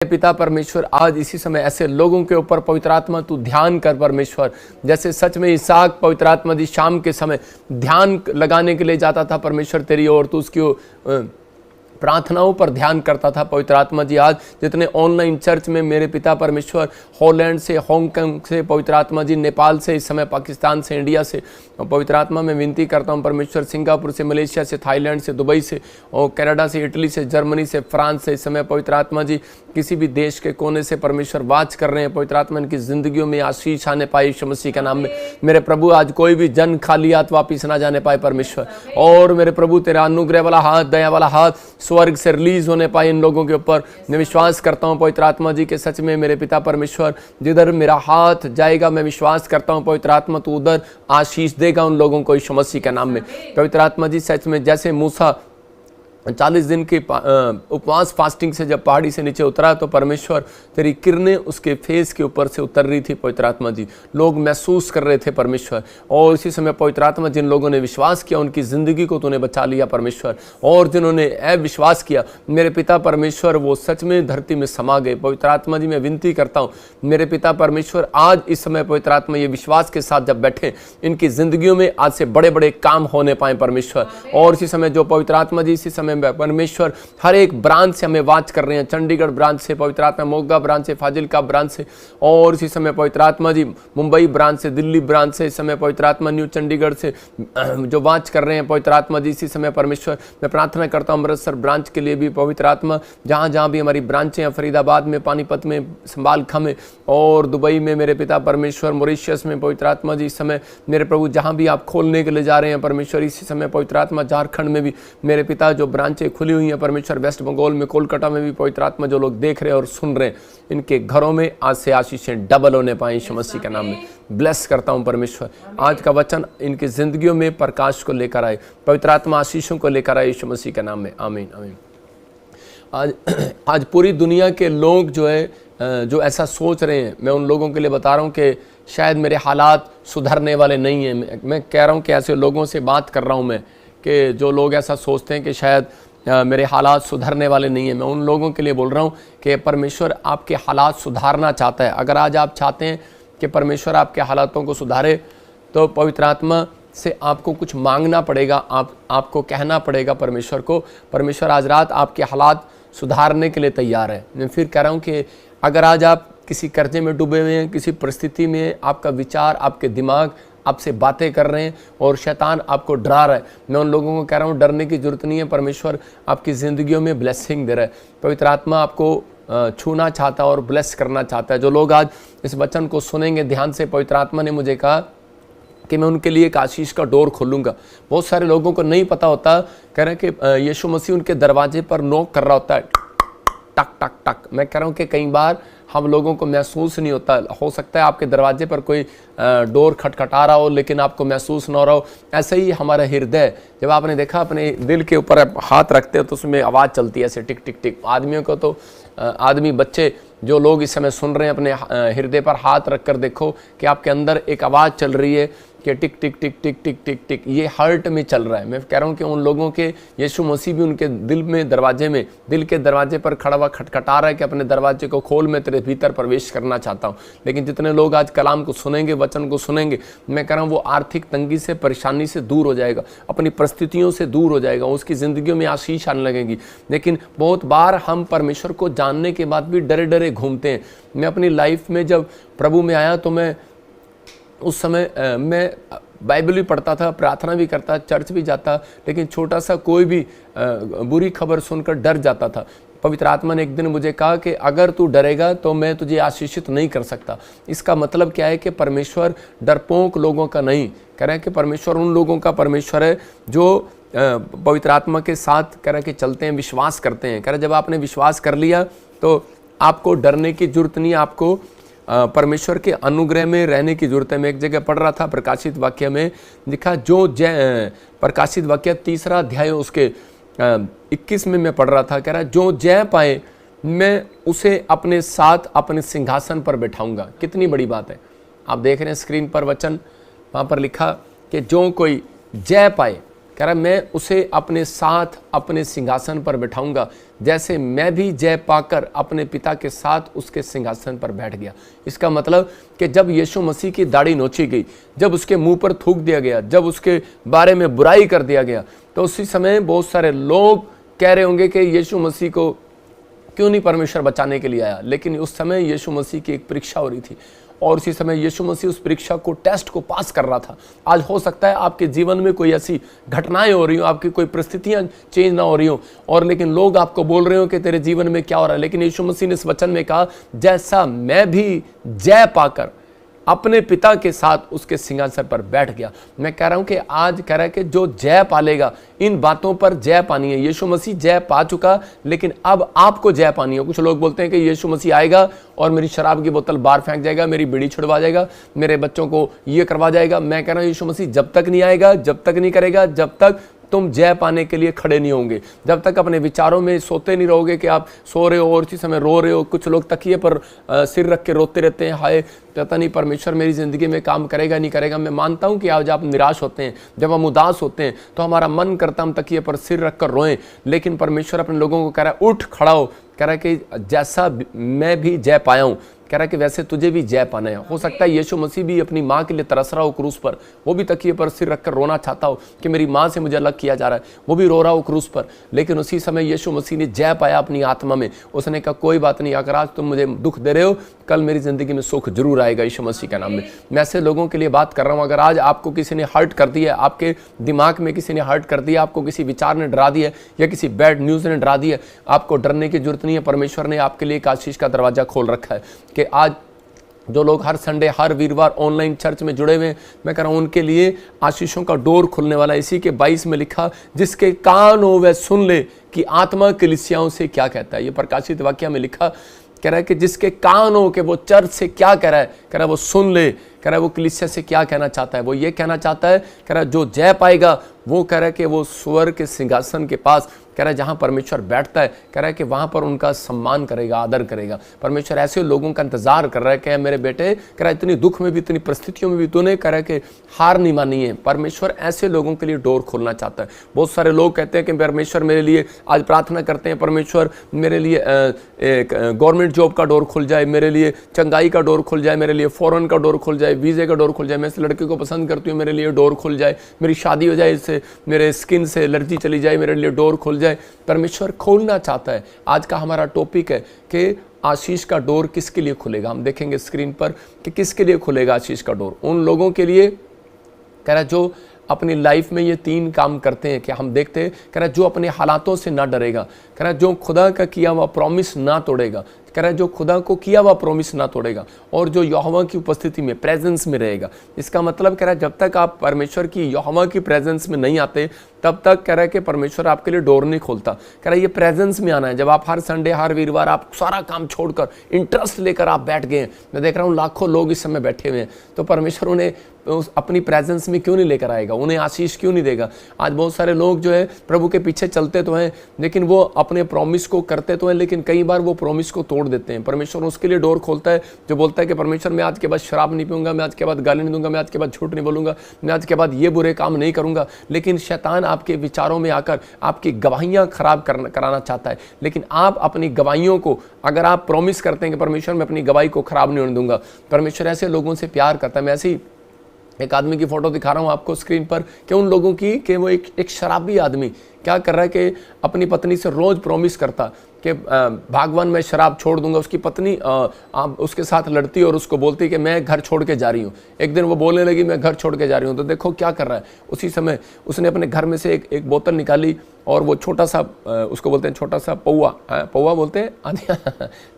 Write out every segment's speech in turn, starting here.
पिता परमेश्वर, आज इसी समय ऐसे लोगों के ऊपर पवित्र आत्मा तू ध्यान कर परमेश्वर। जैसे सच में इसहाक पवित्र आत्मा जी शाम के समय ध्यान लगाने के लिए जाता था परमेश्वर तेरी ओर, तो उसकी प्रार्थनाओं पर ध्यान करता था पवित्र आत्मा जी। आज जितने ऑनलाइन चर्च में मेरे पिता परमेश्वर हॉलैंड से, हांगकांग से पवित्र आत्मा जी, नेपाल से, इस समय पाकिस्तान से, इंडिया से पवित्र आत्मा में विनती करता हूं परमेश्वर, सिंगापुर से, मलेशिया से, थाईलैंड से, दुबई से और कनाडा से, इटली से, जर्मनी से, फ्रांस से, इस समय पवित्र आत्मा जी किसी भी देश के कोने से परमेश्वर वाच कर रहे हैं पवित्र आत्मा, इनकी जिंदगियों में आशीष आने पाए यीशु मसीह के नाम में। मेरे प्रभु आज कोई भी जन खाली हाथ वापिस ना जाने पाए परमेश्वर, और मेरे प्रभु तेरा अनुग्रह वाला हाथ, दया वाला हाथ स्वर्ग से रिलीज होने पाए इन लोगों के ऊपर। मैं विश्वास करता हूं पवित्र आत्मा जी के सच में मेरे पिता परमेश्वर, जिधर मेरा हाथ जाएगा मैं विश्वास करता हूं पवित्र आत्मा तू उधर आशीष देगा उन लोगों को यीशु मसीह के नाम में। पवित्र आत्मा जी सच में जैसे मूसा 40 दिन के उपवास फास्टिंग से जब पहाड़ी से नीचे उतरा तो परमेश्वर तेरी किरणें उसके फेस के ऊपर से उतर रही थी पवित्र आत्मा जी, लोग महसूस कर रहे थे परमेश्वर। और इसी समय पवित्र आत्मा जिन लोगों ने विश्वास किया उनकी जिंदगी को तूने बचा लिया परमेश्वर, और जिन्होंने अविश्वास किया मेरे पिता परमेश्वर वो सच में धरती में समा गए। पवित्र आत्मा जी मैं विनती करता हूँ मेरे पिता परमेश्वर, आज इस समय पवित्र आत्मा ये विश्वास के साथ जब बैठे इनकी जिंदगियों में आज से बड़े बड़े काम होने पाए परमेश्वर। और इसी समय जो पवित्र आत्मा जी इसी समय परमेश्वर हर एक ब्रांच से हमें वाच कर रहे हैं, चंडीगढ़ ब्रांच से पवित्र आत्मा, मोगा ब्रांच से, फाजिलका ब्रांच से, और इसी समय पवित्र आत्मा जी मुंबई ब्रांच से, दिल्ली ब्रांच से, इस समय पवित्र आत्मा न्यू चंडीगढ़ से जो वाच कर रहे हैं पवित्र आत्मा जी इसी समय परमेश्वर मैं प्रार्थना करता हूं अमृतसर ब्रांच के लिए भी पवित्र आत्मा, जहां जहां भी हमारी ब्रांचें हैं, फरीदाबाद में, पानीपत में, संबालखा में और दुबई में मेरे पिता परमेश्वर, मॉरिशस में पवित्र आत्मा जी इस समय मेरे प्रभु जहां भी आप खोलने के लिए जा रहे हैं परमेश्वर, इसी समय पवित्र आत्मा झारखंड में भी मेरे पिता जो ब्रांचें खुली हुई हैं परमेश्वर, वेस्ट बंगाल में, कोलकाता में भी पवित्र आत्मा जो लोग देख रहे हैं और सुन रहे हैं इनके घरों में आज से आशीषें डबल होने पाए यीशु मसीह के नाम में। ब्लेस करता हूं परमेश्वर, आज का वचन इनकी जिंदगियों में प्रकाश को लेकर आए, पवित्र आत्मा आशीषों को लेकर आए यीशु मसीह के नाम में, आमीन आमीन। आज पूरी दुनिया के लोग जो है जो ऐसा सोच रहे हैं, मैं उन लोगों के लिए बता रहा हूं कि शायद मेरे हालात सुधरने वाले नहीं हैं। मैं कह रहा हूं कि ऐसे लोगों से बात कर रहा हूं मैं कि जो लोग ऐसा सोचते हैं कि शायद मेरे हालात सुधरने वाले नहीं हैं। मैं उन लोगों के लिए बोल रहा हूँ कि परमेश्वर आपके हालात सुधारना चाहता है। अगर आज आप चाहते हैं कि परमेश्वर आपके हालातों को सुधारे तो पवित्र आत्मा से आपको कुछ मांगना पड़ेगा, आपको कहना पड़ेगा परमेश्वर को, परमेश्वर आज रात आपके हालात सुधारने के लिए तैयार है। मैं फिर कह रहा हूँ कि अगर आज आप किसी कर्जे में डूबे हुए हैं, किसी परिस्थिति में आपका विचार, आपके दिमाग आपसे बातें कर रहे हैं और शैतान आपको डरा रहा है, मैं उन लोगों को कह रहा हूँ डरने की जरूरत नहीं है। परमेश्वर आपकी ज़िंदगियों में ब्लेसिंग दे रहा है, पवित्र आत्मा आपको छूना चाहता है और ब्लेस करना चाहता है। जो लोग आज इस वचन को सुनेंगे ध्यान से, पवित्र आत्मा ने मुझे कहा कि मैं उनके लिए एक आशीष का डोर खोलूँगा। बहुत सारे लोगों को नहीं पता होता, कह रहे हैं कि यीशु मसीह उनके दरवाजे पर नॉक कर रहा होता है, टक टक टक। मैं कह रहा हूँ कि कई बार हम लोगों को महसूस नहीं होता, हो सकता है आपके दरवाजे पर कोई डोर खटखटा रहा हो लेकिन आपको महसूस ना हो रहा हो। ऐसे ही हमारा हृदय, जब आपने देखा अपने दिल के ऊपर हाथ रखते हो तो उसमें आवाज़ चलती है ऐसे टिक टिक टिक। आदमियों को तो आदमी, बच्चे, जो लोग इस समय सुन रहे हैं अपने हृदय पर हाथ रख कर देखो कि आपके अंदर एक आवाज़ चल रही है कि टिक टिक टिक टिक टिक टिक टिक, ये हार्ट में चल रहा है। मैं कह रहा हूँ कि उन लोगों के यीशु मसीह भी उनके दिल में, दरवाजे में, दिल के दरवाजे पर खड़ा हुआ खटखटा रहा है कि अपने दरवाजे को खोल, मैं तेरे भीतर प्रवेश करना चाहता हूँ। लेकिन जितने लोग आज कलाम को सुनेंगे, वचन को सुनेंगे, मैं कह रहा हूँ वो आर्थिक तंगी से, परेशानी से दूर हो जाएगा, अपनी परिस्थितियों से दूर हो जाएगा, उसकी ज़िंदगियों में आशीष आने लगेगी। लेकिन बहुत बार हम परमेश्वर को जानने के बाद भी डरे डरे घूमते हैं। मैं अपनी लाइफ में जब प्रभु में आया तो मैं उस समय मैं बाइबल भी पढ़ता था, प्रार्थना भी करता, चर्च भी जाता, लेकिन छोटा सा कोई भी बुरी खबर सुनकर डर जाता था। पवित्र आत्मा ने एक दिन मुझे कहा कि अगर तू डरेगा तो मैं तुझे आशीषित नहीं कर सकता। इसका मतलब क्या है कि परमेश्वर डरपोक लोगों का नहीं, कह रहे हैं कि परमेश्वर उन लोगों का परमेश्वर है जो पवित्र आत्मा के साथ कह रहे कि चलते हैं, विश्वास करते हैं। कह रहे जब आपने विश्वास कर लिया तो आपको डरने की जरूरत नहीं, आपको परमेश्वर के अनुग्रह में रहने की जरूरत है। मैं एक जगह पढ़ रहा था प्रकाशित वाक्य में लिखा, जो जय, प्रकाशित वाक्य 3 अध्याय उसके 21 में मैं पढ़ रहा था, कह रहा जो जय पाए मैं उसे अपने साथ अपने सिंहासन पर बैठाऊंगा। कितनी बड़ी बात है। आप देख रहे हैं स्क्रीन पर वचन, वहाँ पर लिखा कि जो कोई जय पाए, कह रहा मैं उसे अपने साथ अपने सिंहासन पर बैठाऊंगा, जैसे मैं भी जय पाकर अपने पिता के साथ उसके सिंहासन पर बैठ गया। इसका मतलब कि जब यीशु मसीह की दाढ़ी नोची गई, जब उसके मुंह पर थूक दिया गया, जब उसके बारे में बुराई कर दिया गया, तो उसी समय बहुत सारे लोग कह रहे होंगे कि यीशु मसीह को क्यों नहीं परमेश्वर बचाने के लिए आया। लेकिन उस समय यीशु मसीह की एक परीक्षा हो रही थी और उसी समय यीशु मसीह उस परीक्षा को, टेस्ट को पास कर रहा था। आज हो सकता है आपके जीवन में कोई ऐसी घटनाएं हो रही हो, आपकी कोई परिस्थितियां चेंज ना हो रही हो, और लेकिन लोग आपको बोल रहे हो कि तेरे जीवन में क्या हो रहा है। लेकिन यीशु मसीह ने इस वचन में कहा, जैसा मैं भी जय पाकर अपने पिता के साथ उसके सिंहासन पर बैठ गया। मैं कह रहा हूं कि आज कह रहा है कि जो जय पालेगा, इन बातों पर जय पानी है। यीशु मसीह जय पा चुका, लेकिन अब आपको जय पानी है। कुछ लोग बोलते हैं कि यीशु मसीह आएगा और मेरी शराब की बोतल बाहर फेंक जाएगा, मेरी बीड़ी छुड़वा जाएगा, मेरे बच्चों को ये करवा जाएगा। मैं कह रहा हूं यीशु मसीह जब तक नहीं आएगा, जब तक नहीं करेगा, जब तक तुम जय पाने के लिए खड़े नहीं होंगे, जब तक अपने विचारों में सोते नहीं रहोगे कि आप सो रहे हो और इसी समय रो रहे हो। कुछ लोग तकिए पर सिर रख के रोते रहते हैं, हाय पता नहीं परमेश्वर मेरी ज़िंदगी में काम करेगा नहीं करेगा। मैं मानता हूं कि आज आप निराश होते हैं, जब हम उदास होते हैं तो हमारा मन करता हम तकिए पर सिर रख कर रोएं, लेकिन परमेश्वर अपने लोगों को कह रहा है उठ खड़ा हो, कह रहा है कि जैसा मैं भी जय पाया हूं, कह रहा है कि वैसे तुझे भी जय पाना है। हो सकता है यीशु मसीह भी अपनी माँ के लिए तरस रहा हो क्रूस पर, वो भी तकिए पर सिर रखकर रोना चाहता हो कि मेरी माँ से मुझे अलग किया जा रहा है, वो भी रो रहा हो क्रूस पर। लेकिन उसी समय यीशु मसीह ने जय पाया अपनी आत्मा में। उसने कहा कोई बात नहीं, अगर आज तुम मुझे दुख दे रहे हो, कल मेरी ज़िंदगी में सुख जरूर आएगा यीशु मसीह के नाम में। मैं ऐसे लोगों के लिए बात कर रहा हूँ, अगर आज आपको किसी ने हर्ट कर दिया, आपके दिमाग में किसी ने हर्ट कर दिया, आपको किसी विचार ने डरा दिया या किसी बैड न्यूज़ ने डरा दिया, आपको डरने की जरूरत नहीं है। परमेश्वर ने आपके लिए एक आशीष का दरवाज़ा खोल रखा है कि आज जो लोग हर संडे हर वीरवार ऑनलाइन चर्च में जुड़े हुए हैं, मैं कह रहा हूँ उनके लिए आशीषों का डोर खुलने वाला है। इसी के 22 में लिखा, जिसके कान हो वह सुन ले कि आत्मा कलीसियाओं से क्या कहता है। ये प्रकाशित वाक्य में लिखा, कह रहा है कि जिसके कान हो कि वो चर्च से क्या कह रहा है, कह रहा है वो सुन ले, कह रहा है वो कलीसिया से क्या कहना चाहता है। वो ये कहना चाहता है, कह रहा है जो जय पाएगा वो कह रहा है कि वो स्वर्ग के सिंहासन के पास, कह रहा है जहाँ परमेश्वर बैठता है, कह रहा है कि वहाँ पर उनका सम्मान करेगा, आदर करेगा। परमेश्वर ऐसे लोगों का इंतजार कर रहा है कि मेरे बेटे, कह रहा है इतनी दुख में भी, इतनी परिस्थितियों में भी तूने, कह रहा है कि हार नहीं मानी है। परमेश्वर ऐसे लोगों के लिए डोर खोलना चाहता है। बहुत सारे लोग कहते हैं कि परमेश्वर मेरे लिए, आज प्रार्थना करते हैं परमेश्वर मेरे लिए गवर्नमेंट जॉब का डोर खुल जाए, मेरे लिए चंगाई का डोर खुल जाए, मेरे लिए फॉरेन का डोर खुल जाए, वीज़े का डोर खुल जाए, मैं इस लड़के को पसंद करती हूँ मेरे लिए डोर खुल जाए, मेरी शादी हो जाए, इससे मेरे स्किन से एलर्जी चली जाए, मेरे लिए डोर खुल जाए। परमेश्वर खोलना चाहता है। आज का हमारा टॉपिक है कि आशीष का डोर किसके लिए खुलेगा। हम देखेंगे स्क्रीन पर कि किसके लिए खुलेगा आशीष का डोर। उन लोगों के लिए, कह रहा जो अपनी लाइफ में ये 3 काम करते हैं कि हम देखते हैं, कह रहा जो अपने हालातों से ना डरेगा, कह रहा जो खुदा का किया हुआ प्रॉमिस ना तोड़ेगा, कह रहा है जो खुदा को किया हुआ प्रॉमिस ना तोड़ेगा, और जो यहोवा की उपस्थिति में, प्रेजेंस में रहेगा। इसका मतलब कह रहा है जब तक आप परमेश्वर की, यहोवा की प्रेजेंस में नहीं आते, तब तक कह रहा है कि परमेश्वर आपके लिए डोर नहीं खोलता। कह रहा है ये प्रेजेंस में आना है। जब आप हर संडे हर वीरवार आप सारा काम छोड़कर इंटरेस्ट लेकर आप बैठ गए हैं, मैं देख रहा हूँ लाखों लोग इस समय बैठे हुए हैं, तो परमेश्वर उन्हें अपनी प्रेजेंस में क्यों नहीं लेकर आएगा, उन्हें आशीष क्यों नहीं देगा। आज बहुत सारे लोग जो है प्रभु के पीछे चलते तो हैं, लेकिन वो अपने प्रॉमिस को करते तो हैं, लेकिन कई बार वो प्रॉमिस को तोड़ देते हैं। परमेश्वर उसके लिए डोर खोलता है, जो बोलता है कि परमेश्वर मैं आज के बाद शराब नहीं पीऊंगा, मैं आज के बाद गाली नहीं दूंगा, मैं आज के बाद झूठ नहीं बोलूंगा, मैं आज के बाद ये बुरे काम नहीं करूंगा। लेकिन शैतान आपके विचारों में आकर आपकी गवाहियां खराब कराना चाहता है। लेकिन आप अपनी गवाहियों को, अगर आप प्रॉमिस करते हैं कि परमेश्वर मैं अपनी गवाही को खराब नहीं होने दूंगा, परमेश्वर ऐसे लोगों से प्यार करता है। मैं ऐसी एक आदमी की फोटो दिखा रहा हूं आपको स्क्रीन पर कि उन लोगों की कि वो एक शराबी आदमी क्या कर रहा है कि अपनी पत्नी से रोज प्रॉमिस करता कि भगवान मैं शराब छोड़ दूंगा। उसकी पत्नी उसके साथ लड़ती और उसको बोलती कि मैं घर छोड़ के जा रही हूँ। एक दिन वो बोलने लगी मैं घर छोड़ के जा रही हूँ, तो देखो क्या कर रहा है। उसी समय उसने अपने घर में से एक बोतल निकाली और वो छोटा सा, उसको बोलते हैं छोटा सा पौवा, पौवा बोलते हैं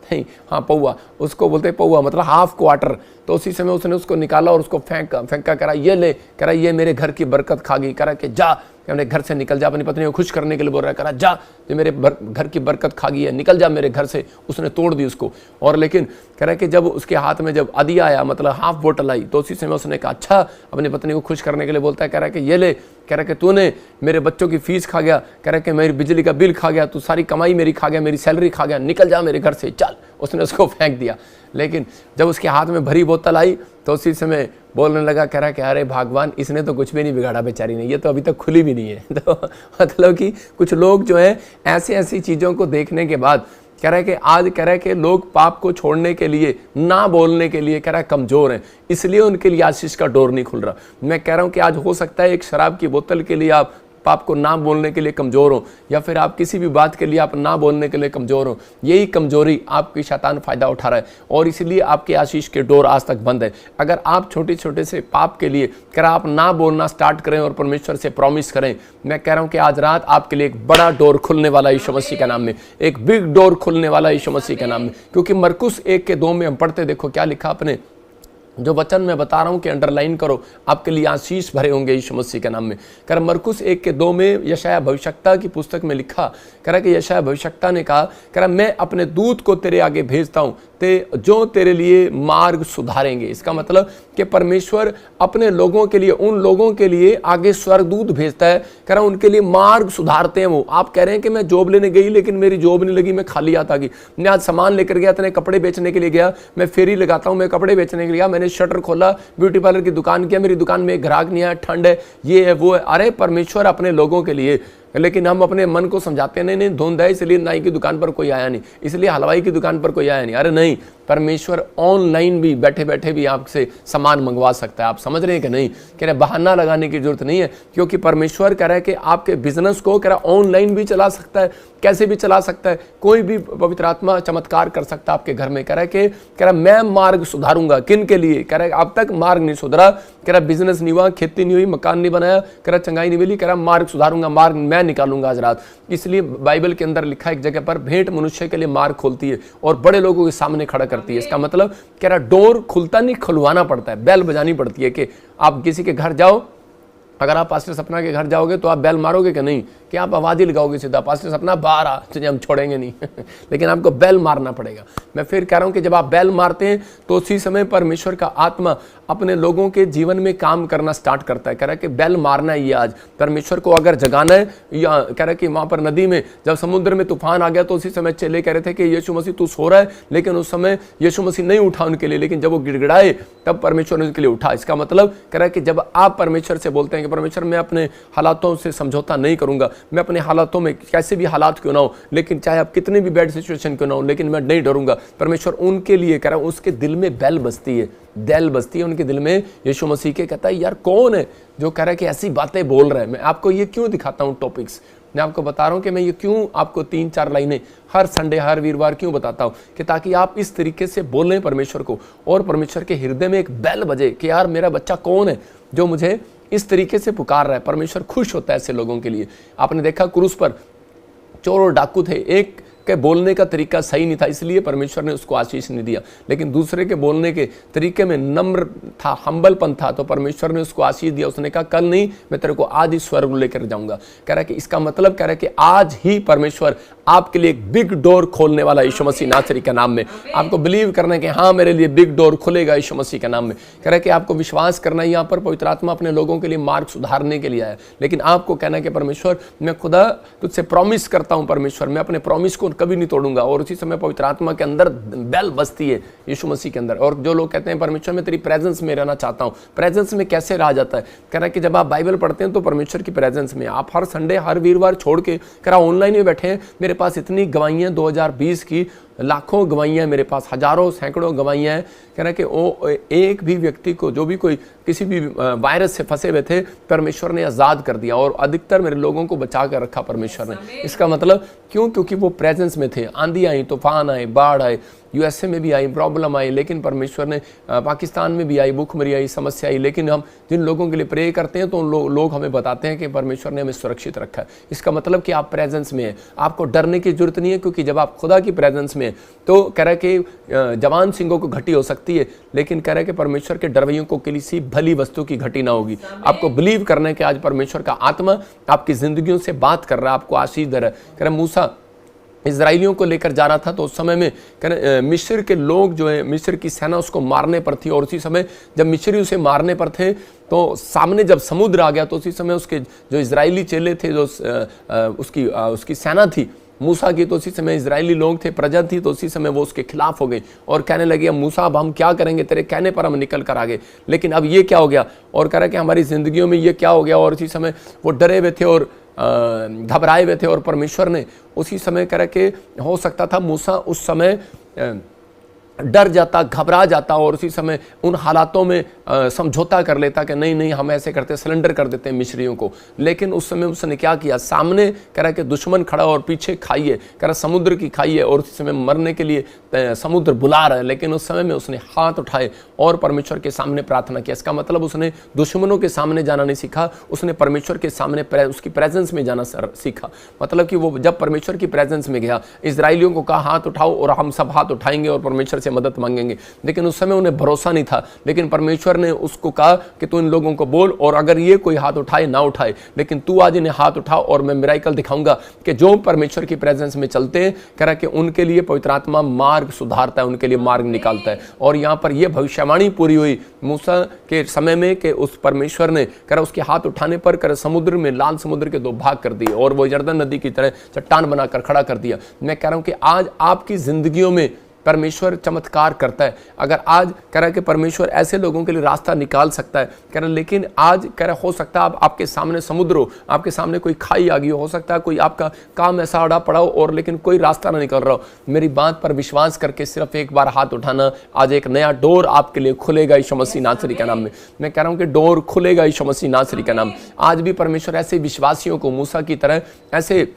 नहीं, हाँ पौवा, उसको बोलते हैं पौवा, मतलब हाफ क्वार्टर। तो उसी समय उसने उसको निकाला और उसको फेंका, करा ये ले, करा ये मेरे घर की बरकत खा गई, करा कि जा अपने घर से निकल जा। अपनी पत्नी को खुश करने के लिए बोल रहा है, करा जा जो मेरे घर की बरकत खा गई है, निकल जा मेरे घर से। उसने तोड़ दी उसको। और लेकिन कह रहा है कि जब उसके हाथ में जब आधी आया, मतलब हाफ बोतल आई, तो उसी समय उसने कहा अच्छा, अपनी पत्नी को खुश करने के लिए बोलता है, कह रहा है कि ये ले, कह रहा है कि तूने मेरे बच्चों की फीस खा गया, कह रहा है कि मेरी बिजली का बिल खा गया, तू सारी कमाई मेरी खा गया, मेरी सैलरी खा गया, निकल जा मेरे घर से, चल। उसने उसको फेंक दिया। लेकिन जब उसके हाथ में भरी बोतल आई तो उसी समय बोलने लगा, कह रहा कि अरे भगवान, इसने तो कुछ भी नहीं बिगाड़ा बेचारी ने, ये तो अभी तक खुली भी नहीं है। तो मतलब कि कुछ लोग जो है ऐसी ऐसी चीज़ों को देखने के बाद कह रहा है कि आज कह रहा है कि लोग पाप को छोड़ने के लिए, ना बोलने के लिए कह रहा है कमज़ोर हैं, इसलिए उनके लिए आशीष का डोर नहीं खुल रहा। मैं कह रहा हूँ कि आज हो सकता है एक शराब की बोतल के लिए आप पाप को ना बोलने के लिए कमज़ोर हो, या फिर आप किसी भी बात के लिए आप ना बोलने के लिए कमज़ोर हो। यही कमज़ोरी आपकी शैतान फ़ायदा उठा रहा है और इसीलिए आपके आशीष के डोर आज तक बंद है। अगर आप छोटे छोटे से पाप के लिए कह रहा आप ना बोलना स्टार्ट करें और परमेश्वर से प्रॉमिस करें, मैं कह रहा हूँ कि आज रात आपके लिए एक बड़ा डोर खुलने वाला यीशु मसीह के नाम में, एक बिग डोर खुलने वाला यीशु मसीह के नाम में। क्योंकि मरकुस 1:2 में हम पढ़ते, देखो क्या लिखा अपने, जो वचन मैं बता रहा हूं कि अंडरलाइन करो, आपके लिए आशीष भरे होंगे यीशु मसीह के नाम में। कर मरकुस 1:2 में यशायाह भविष्यवक्ता की पुस्तक में लिखा, कह रहा कि यशायाह भविष्यवक्ता ने कहा, कह रहा मैं अपने दूत को तेरे आगे भेजता हूं जो तेरे लिए मार्ग सुधारेंगे। इसका मतलब कि परमेश्वर अपने लोगों के लिए, उन लोगों के लिए आगे स्वर्गदूत भेजता है, कह रहा उनके लिए मार्ग सुधारते हैं वो। आप कह रहे हैं कि मैं जॉब लेने गई लेकिन मेरी जॉब नहीं लगी, मैं खाली हाथ आ गई। मैं आज सामान लेकर गया, इतने कपड़े बेचने के लिए गया, मैं फेरी लगाता हूं, मैं कपड़े बेचने के लिए गया, मैंने शटर खोला, ब्यूटी पार्लर की दुकान किया, मेरी दुकान में एक ग्राहक नहीं आया, ठंड है, ये है वो है। अरे परमेश्वर अपने लोगों के लिए, लेकिन हम अपने मन को समझाते हैं नहीं धुंध है इसलिए नाई की दुकान पर कोई आया नहीं, इसलिए हलवाई की दुकान पर कोई आया नहीं। अरे नहीं, परमेश्वर ऑनलाइन भी बैठे बैठे भी आपसे सामान मंगवा सकता है। आप समझ रहे हैं कि नहीं? कह रहे बहाना लगाने की जरूरत नहीं है, क्योंकि परमेश्वर कह रहा है कि आपके बिजनेस को कह रहा ऑनलाइन भी चला सकता है, कैसे भी चला सकता है, कोई भी पवित्र आत्मा चमत्कार कर सकता है आपके घर में। कह रहा मैं मार्ग सुधारूंगा। किन के लिए? कह रहा अब तक मार्ग नहीं सुधरा, कह रहा बिजनेस नहीं हुआ, खेती नहीं हुई, मकान नहीं बनाया, कह रहा चंगाई नहीं मिली, कह रहा मार्ग सुधारूंगा, मार्ग मैं निकालूंगा आज रात। इसलिए बाइबल के अंदर लिखा है एक जगह पर, भेंट मनुष्य के लिए मार्ग खोलती है और बड़े लोगों के सामने खड़ा करती है। इसका मतलब कह रहा डोर खुलता नहीं, खुलवाना पड़ता है, बेल बजानी पड़ती है। कि आप किसी के घर जाओ, अगर आप पास्टर सपना के घर जाओगे तो आप बेल मारोगे कि नहीं? कि आप आवाज ही लगाओगे सीधा, पास्टर सपना बाहर आ, तुझे हम छोड़ेंगे नहीं। लेकिन आपको बेल मारना पड़ेगा। मैं फिर कह रहा हूं कि जब आप बेल मारते हैं तो उसी समय परमेश्वर का आत्मा अपने लोगों के जीवन में काम करना स्टार्ट करता है। कह रहा है कि बेल मारना ही आज परमेश्वर को अगर जगाना है। या कह रहा है कि वहां पर नदी में जब समुद्र में तूफान आ गया तो उसी समय चेले कह रहे थे कि यीशु मसीह तू सो रहा है, लेकिन उस समय यीशु मसीह नहीं उठा उनके लिए, लेकिन जब वो गिड़गिड़ाए तब परमेश्वर ने उनके लिए उठा। इसका मतलब कह रहा है कि जब आप परमेश्वर से बोलते हैं कि परमेश्वर मैं अपने हालातों से समझौता नहीं करूंगा, मैं अपने हालातों में कैसे भी हालात क्यों ना हो, लेकिन चाहे आप कितने भी बैड सिचुएशन क्यों ना हो, लेकिन मैं नहीं डरूंगा। परमेश्वर उनके लिए कह रहा है, उसके दिल में बेल बजती है, बेल बजती है उनके दिल में यीशु मसीह के। कहता है यार कौन है जो कह रहा है कि ऐसी बातें बोल रहा है। मैं आपको ये क्यों दिखाता हूँ टॉपिक्स, मैं आपको बता रहा हूं कि मैं ये क्यों आपको 3-4 लाइनें हर संडे हर वीरवार क्यों बताता हूं, कि ताकि आप इस तरीके से बोलें परमेश्वर को और परमेश्वर के हृदय में एक बेल बजे कि यार मेरा बच्चा कौन है जो मुझे इस तरीके से पुकार रहा है। परमेश्वर खुश होता है ऐसे लोगों के लिए। आपने देखा क्रूस पर चोर और डाकू थे, एक के बोलने का तरीका सही नहीं था इसलिए परमेश्वर ने उसको आशीष नहीं दिया, लेकिन दूसरे के बोलने के तरीके में नम्र था, हम्बलपन था, तो परमेश्वर ने उसको आशीष दिया। उसने कहा कल नहीं, मैं तेरे को आज ही स्वर्ग लेकर जाऊंगा। कह रहा है कि इसका मतलब कह रहा है कि आज ही परमेश्वर आपके लिए एक बिग डोर खोलने वाला यीशु मसीह नासरी के नाम में। आपको बिलीव करना है कि हाँ मेरे लिए बिग डोर खुलेगा यीशु मसीह के नाम में। कह रहा है कि आपको विश्वास करना है, यहाँ पर पवित्र आत्मा अपने लोगों के लिए मार्ग सुधारने के लिए आया, लेकिन आपको कहना है कि परमेश्वर मैं खुदा तुझसे प्रॉमिस करता हूँ, परमेश्वर मैं अपने प्रॉमिस को कभी नहीं तोड़ूंगा। और उसी समय पवित्र आत्मा के अंदर बेल बजती है यीशु मसीह के अंदर। और जो लोग कहते हैं परमेश्वर मैं तेरी प्रेजेंस में रहना चाहता हूँ, प्रेजेंस में कैसे रहा जाता है? कह रहा है कि जब आप बाइबल पढ़ते हैं तो परमेश्वर की प्रेजेंस में आप हर संडे हर वीरवार छोड़ के कह रहा ऑनलाइन में बैठे हैं। मेरे पास इतनी गवाहियां 2020 की लाखों गवाहियां मेरे पास, हजारों सैकड़ों गवाहियां हैं। कह रहा है कि वो एक भी व्यक्ति को जो भी कोई किसी भी वायरस से फंसे हुए थे परमेश्वर ने आज़ाद कर दिया और अधिकतर मेरे लोगों को बचा कर रखा परमेश्वर ने। इसका मतलब क्यों? क्योंकि वो प्रेजेंस में थे। आंधी आई, तूफान आए, बाढ़ आए, यूएसए में भी आई, प्रॉब्लम आई, लेकिन परमेश्वर ने पाकिस्तान में भी आई, भूखमरी आई, समस्या आई, लेकिन हम जिन लोगों के लिए प्रे करते हैं तो उन लोग हमें बताते हैं कि परमेश्वर ने हमें सुरक्षित रखा है। इसका मतलब कि आप प्रेजेंस में हैं, आपको डरने की जरूरत नहीं है, क्योंकि जब आप खुदा की प्रेजेंस में तो कह रहा है कि जवान सिंहों को घटी हो सकती है, लेकिन कह रहा है कि परमेश्वर के डरवैयों को किसी भली वस्तु की घटी ना होगी। आपको बिलीव करना है कि आज परमेश्वर का आत्मा आपकी जिंदगियों से बात कर रहा है, आपको आशीष दे रहा है। कह रहा मूसा इजराइलियों को लेकर जा रहा था तो उस समय में मिस्र के लोग जो है, मिस्र की सेना उसको मारने पर थी, और उसी समय जब मिस्री उसे मारने पर थे तो सामने जब समुद्र आ गया तो उसी समय उसके जो इजरायली चेले थे, जो उसकी सेना थी, मूसा की तो उसी समय इजरायली लोग थे, प्रजा थी, तो उसी समय वो उसके खिलाफ हो गए और कहने लगे मूसा अब हम क्या करेंगे, तेरे कहने पर हम निकल कर आ गए। लेकिन अब ये क्या हो गया, और कह रहा कि हमारी जिंदगियों में ये क्या हो गया। और उसी समय वो डरे हुए थे और घबराए हुए थे, और परमेश्वर ने उसी समय कह रहा कि हो सकता था मूसा उस समय डर जाता, घबरा जाता और उसी समय उन हालातों में समझौता कर लेता कि नहीं नहीं हम ऐसे करते, सिलेंडर कर देते हैं मिस्रियों को। लेकिन उस समय उसने क्या किया, सामने कह रहा कि दुश्मन खड़ा और पीछे खाई है, कह रहा समुद्र की खाई है और उसी समय मरने के लिए समुद्र बुला रहा है। लेकिन उस समय में उसने हाथ उठाए और परमेश्वर के सामने प्रार्थना किया। इसका मतलब उसने दुश्मनों के सामने जाना नहीं सीखा, उसने परमेश्वर के सामने उसकी प्रेजेंस में जाना सीखा। मतलब कि वो जब परमेश्वर की प्रेजेंस में गया, इजराइलियों को कहा हाथ उठाओ और हम सब हाथ उठाएंगे और परमेश्वर से मदद मांगेंगे। लेकिन उस समय उन्हें भरोसा नहीं था। लेकिन परमेश्वर ने उसको कहा कि तू इन लोगों को बोल, और अगर ये कोई हाथ उठाए ना उठाए, लेकिन तू आज इन्हें हाथ उठाओ और मैं मिराकल दिखाऊंगा कि जो परमेश्वर की प्रेजेंस में चलते हैं, कह रहा कि उनके लिए पवित्र आत्मा मार्ग सुधारता है, उनके लिए मार्ग निकालता है। और यहाँ पर यह भविष्यवाणी पूरी हुई मूसा के समय में कि उस परमेश्वर ने कह रहा उसके हाथ उठाने पर कर समुद्र में, लाल समुद्र के दो भाग कर दिए और वो यरदन नदी की तरह चट्टान बनाकर खड़ा कर दिया। मैं कह रहा हूं कि आज आपकी जिंदगियों में परमेश्वर चमत्कार करता है। अगर आज कह रहा है कि परमेश्वर ऐसे लोगों के लिए रास्ता निकाल सकता है, कह रहा लेकिन आज कह रहा हो सकता है आपके सामने समुद्र हो, आपके सामने कोई खाई आ गई हो सकता है कोई आपका काम ऐसा अड़ा पड़ा हो और लेकिन कोई रास्ता ना निकल रहा हो। मेरी बात पर विश्वास करके सिर्फ एक बार हाथ उठाना, आज एक नया डोर आपके लिए खुलेगा यीशु मसीह नासरी के नाम में। मैं कह रहा हूँ कि डोर खुलेगा यीशु मसीह नासरी के नाम में। आज भी परमेश्वर ऐसे विश्वासियों को मूसा की तरह ऐसे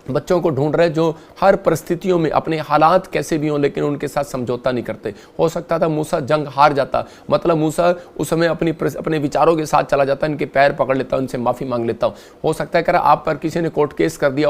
बच्चों को ढूंढ रहे जो हर परिस्थितियों में अपने हालात कैसे भी हों लेकिन उनके साथ समझौता नहीं करते। हो सकता था मूसा जंग हार जाता, मतलब मूसा उस समय अपने विचारों के साथ चला जाता, इनके पैर पकड़ लेता, उनसे माफ़ी मांग लेता हूँ। हो सकता है कह रहा आप पर किसी ने कोर्ट केस कर दिया,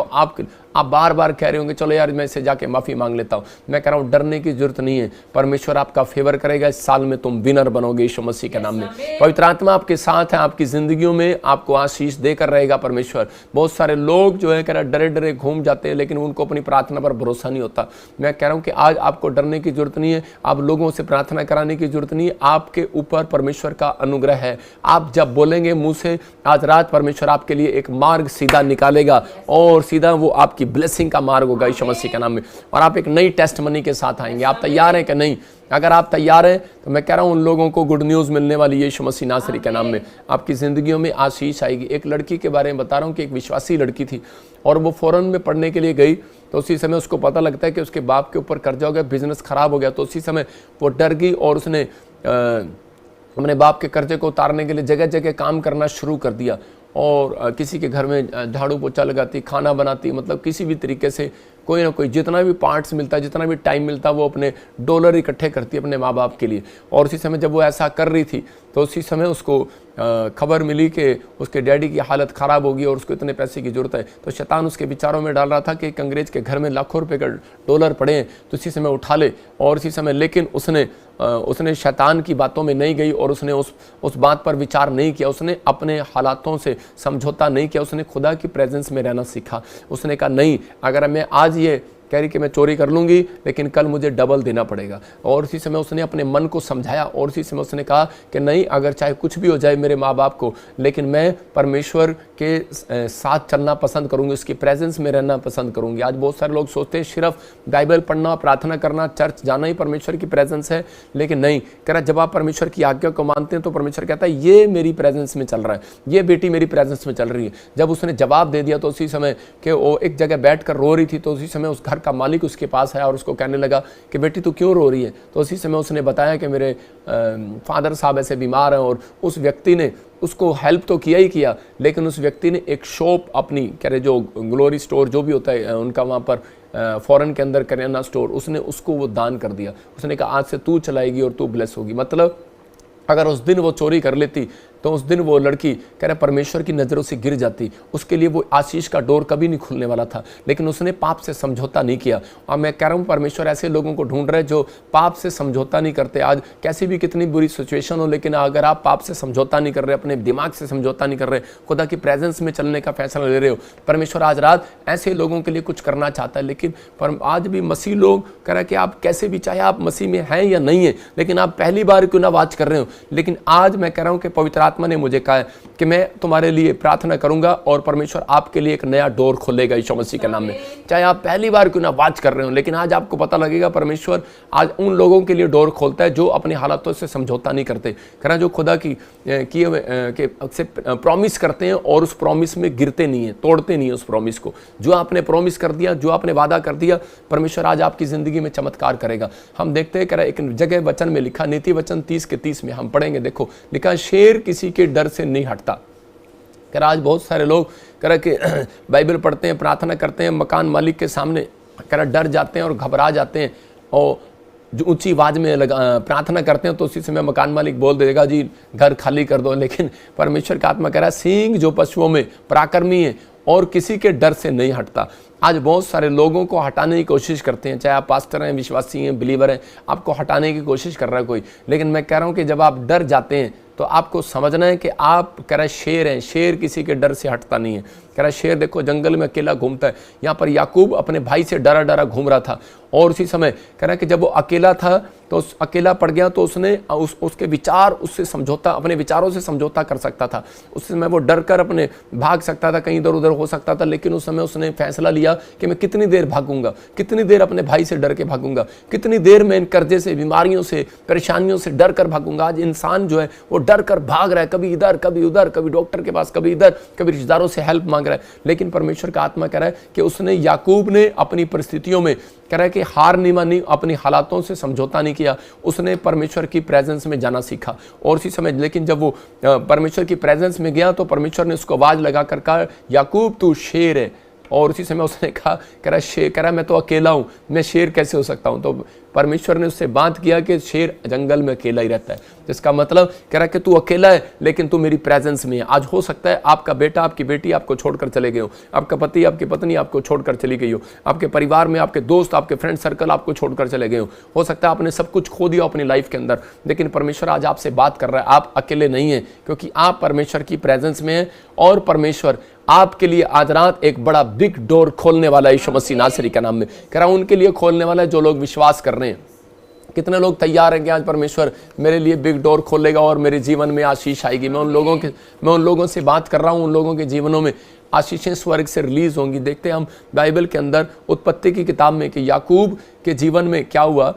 आप बार बार कह रहे होंगे चलो यार मैं इससे जाके माफ़ी मांग लेता हूँ। मैं कह रहा हूँ डरने की जरूरत नहीं है, परमेश्वर आपका फेवर करेगा। इस साल में तुम विनर बनोगे यीशु मसीह के नाम में। पवित्र आत्मा आपके साथ है, आपकी जिंदगियों में आपको आशीष देकर रहेगा परमेश्वर। बहुत सारे लोग जो है कह रहा डरे डरे घूम जाते हैं लेकिन उनको अपनी प्रार्थना पर भरोसा नहीं होता। मैं कह रहा हूं कि आज आपको डरने की जरूरत नहीं है, आप लोगों से प्रार्थना कराने की जरूरत नहीं है, आपके ऊपर परमेश्वर का अनुग्रह है। आप जब बोलेंगे मुंह से, आज रात परमेश्वर आपके लिए एक मार्ग सीधा निकालेगा और सीधा वो आपकी ब्लेसिंग का मार्ग होगा यीशु मसीह के नाम में। और आप एक नई टेस्टमनी के साथ आएंगे। आप तैयार हैं कि नहीं? अगर आप तैयार हैं तो मैं कह रहा हूं उन लोगों को गुड न्यूज़ मिलने वाली है यीशु मसीह नासरी के नाम में। आपकी ज़िंदगियों में आशीष आएगी। एक लड़की के बारे में बता रहा हूं कि एक विश्वासी लड़की थी और वो फॉरेन में पढ़ने के लिए गई, तो उसी समय उसको पता लगता है कि उसके बाप के ऊपर कर्जा हो गया, बिजनेस खराब हो गया। तो उसी समय वो डर गई और उसने अपने बाप के कर्जे को उतारने के लिए जगह जगह काम करना शुरू कर दिया और किसी के घर में झाड़ू पोछा लगाती, खाना बनाती, मतलब किसी भी तरीके से कोई ना कोई जितना भी पार्ट्स मिलता, जितना भी टाइम मिलता, वो अपने डॉलर इकट्ठे करती अपने माँ बाप के लिए। और उसी समय जब वो ऐसा कर रही थी तो उसी समय उसको खबर मिली कि उसके डैडी की हालत ख़राब होगी और उसको इतने पैसे की ज़रूरत है। तो शैतान उसके विचारों में डाल रहा था कि एक अंग्रेज़ के घर में लाखों रुपए का डॉलर पड़े हैं तो इसी समय उठा ले। और इसी समय लेकिन उसने शैतान की बातों में नहीं गई और उसने उस बात पर विचार नहीं किया, उसने अपने हालातों से समझौता नहीं किया, उसने खुदा की प्रेजेंस में रहना सीखा। उसने कहा नहीं, अगर मैं आज ये कह रही कि मैं चोरी कर लूँगी लेकिन कल मुझे डबल देना पड़ेगा। और उसी समय उसने अपने मन को समझाया और उसी समय उसने कहा कि नहीं, अगर चाहे कुछ भी हो जाए मेरे माँ बाप को, लेकिन मैं परमेश्वर के साथ चलना पसंद करूँगी, उसकी प्रेजेंस में रहना पसंद करूँगी। आज बहुत सारे लोग सोचते हैं सिर्फ बाइबल पढ़ना, प्रार्थना करना, चर्च जाना ही परमेश्वर की प्रेजेंस है, लेकिन नहीं। कह रहा जब आप परमेश्वर की आज्ञा को मानते हैं तो परमेश्वर कहता है ये मेरी प्रेजेंस में चल रहा है, ये बेटी मेरी प्रेजेंस में चल रही है। जब उसने जवाब दे दिया तो उसी समय कि वो एक जगह बैठ कर रो रही थी, तो उसी समय उस घर का मालिक उसके पास आया और उसको कहने लगा कि बेटी तू क्यों रो रही है। तो उसी समय उसने बताया कि मेरे फादर साहब ऐसे बीमार हैं। और उस व्यक्ति ने उसको हेल्प तो किया ही किया, लेकिन उस व्यक्ति ने एक शॉप अपनी कह रहे जो ग्लोरी स्टोर जो भी होता है उनका वहाँ पर फॉरेन के अंदर करियाना स्टोर, उसने उसको वो दान कर दिया। उसने कहा आज से तू चलाएगी और तू ब्लेस होगी। मतलब अगर उस दिन वो चोरी कर लेती तो उस दिन वो लड़की कह रहे परमेश्वर की नज़रों से गिर जाती, उसके लिए वो आशीष का डोर कभी नहीं खुलने वाला था। लेकिन उसने पाप से समझौता नहीं किया। और मैं कह रहा हूँ परमेश्वर ऐसे लोगों को ढूंढ रहे जो पाप से समझौता नहीं करते। आज कैसी भी कितनी बुरी सिचुएशन हो, लेकिन अगर आप पाप से समझौता नहीं कर रहे, अपने दिमाग से समझौता नहीं कर रहे, खुदा की प्रेजेंस में चलने का फैसला ले रहे हो, परमेश्वर आज रात ऐसे लोगों के लिए कुछ करना चाहता है। लेकिन आज भी मसीह लोग कह रहे हैं कि आप कैसे भी, चाहे आप मसीह में हैं या नहीं है, लेकिन आप पहली बार क्यों ना वाच कर रहे हो, लेकिन आज मैं कह रहा हूँ कि पवित्र आत्मा ने मुझे कहा है कि मैं तुम्हारे लिए प्रार्थना करूंगा और परमेश्वर आपके लिए एक नया डोर खोलेगा यीशु मसीह के नाम में। चाहे आप पहली बार क्यों ना वाच कर रहे हो, लेकिन आज आपको पता लगेगा परमेश्वर आज उन लोगों के लिए डोर खोलता है जो अपनी हालातों से समझौता नहीं करते, कहना जो खुदा की से प्रॉमिस करते हैं और उस प्रॉमिस में गिरते नहीं है, तोड़ते नहीं है उस प्रॉमिस को। जो आपने प्रॉमिस कर दिया, जो आपने वादा कर दिया, परमेश्वर आज आपकी जिंदगी में चमत्कार करेगा। हम देखते हैं, कह रहा एक जगह वचन में लिखा, नीति वचन 30 के 30 में हम पढ़ेंगे, देखो लिखा, शेर किसी के डर से नहीं हटता। कह रहा आज बहुत सारे लोग कह रहा कि बाइबल पढ़ते हैं, प्रार्थना करते हैं, मकान मालिक के सामने कह रहा डर जाते हैं और घबरा जाते हैं, और जो ऊंची आवाज में प्रार्थना करते हैं तो उसी समय मकान मालिक बोल देगा जी घर खाली कर दो। लेकिन परमेश्वर का आत्मा कह रहा है सींग जो पशुओं में पराक्रमी है और किसी के डर से नहीं हटता। आज बहुत सारे लोगों को हटाने की कोशिश करते हैं, चाहे आप पास्टर हैं, विश्वासी हैं, बिलीवर हैं, आपको हटाने की कोशिश कर रहा है कोई। लेकिन मैं कह रहा हूं कि जब आप डर जाते हैं तो आपको समझना है कि आप कह रहा है शेर हैं, शेर किसी के डर से हटता नहीं है। कह रहा शेर देखो जंगल में अकेला घूमता है। यहाँ पर याकूब अपने भाई से डरा डरा घूम रहा था, और उसी समय कह रहा है कि जब वो अकेला था तो अकेला पड़ गया तो उसने उसके विचार उससे समझौता, अपने विचारों से समझौता कर सकता था। उस समय वो डर कर अपने भाग सकता था, कहीं इधर उधर हो सकता था, लेकिन उस समय उसने फैसला लिया कि मैं कितनी देर भागूंगा, कितनी देर अपने भाई से डर के भागूंगा, कितनी देर मैं इन कर्जे से, बीमारियों से, परेशानियों से डर कर भागूंगा। आज इंसान जो है वो डर कर भाग रहा है, कभी इधर कभी उधर, कभी डॉक्टर के पास, कभी इधर, कभी रिश्तेदारों से हेल्प मांग रहा है। लेकिन परमेश्वर का आत्मा कह रहा है कि उसने, याकूब ने अपनी परिस्थितियों में कह रहा है कि हार नहीं मानी, अपनी हालातों से समझौता नहीं किया, उसने परमेश्वर की प्रेजेंस में जाना सीखा। और उसी समय लेकिन जब वो परमेश्वर की प्रेजेंस में गया तो परमेश्वर ने उसको आवाज लगाकर कहा, याकूब तू शेर है। और उसी समय उसने कहा, कह रहा शेर, कह रहा मैं तो अकेला हूं, मैं शेर कैसे हो सकता हूं। तो परमेश्वर ने उससे बात किया कि शेर जंगल में अकेला ही रहता है, जिसका मतलब कह रहा कि तू अकेला है लेकिन तू मेरी प्रेजेंस में है। आज हो सकता है आपका बेटा, आपकी बेटी आपको छोड़कर चले गए हो, आपका पति, आपकी पत्नी आपको छोड़कर चली गई हो, आपके परिवार में आपके दोस्त, आपके फ्रेंड सर्कल आपको छोड़कर चले गए हो सकता है आपने सब कुछ खो दिया अपनी लाइफ के अंदर। लेकिन परमेश्वर आज आपसे बात कर रहा है, आप अकेले नहीं हैं, क्योंकि आप परमेश्वर की प्रेजेंस में हैं और परमेश्वर आपके लिए आज रात एक बड़ा बिग डोर खोलने वाला है यीशु मसीह नासरी के नाम में। कह रहा हूं उनके लिए खोलने वाला है जो लोग विश्वास कर रहे हैं। कितने लोग तैयार हैं कि आज परमेश्वर मेरे लिए बिग डोर खोलेगा और मेरे जीवन में आशीष आएगी। मैं उन लोगों से बात कर रहा हूं, उन लोगों के जीवनों में आशीषें स्वर्ग से रिलीज होंगी। देखते हैं हम बाइबल के अंदर उत्पत्ति की किताब में कि याकूब के जीवन में क्या हुआ।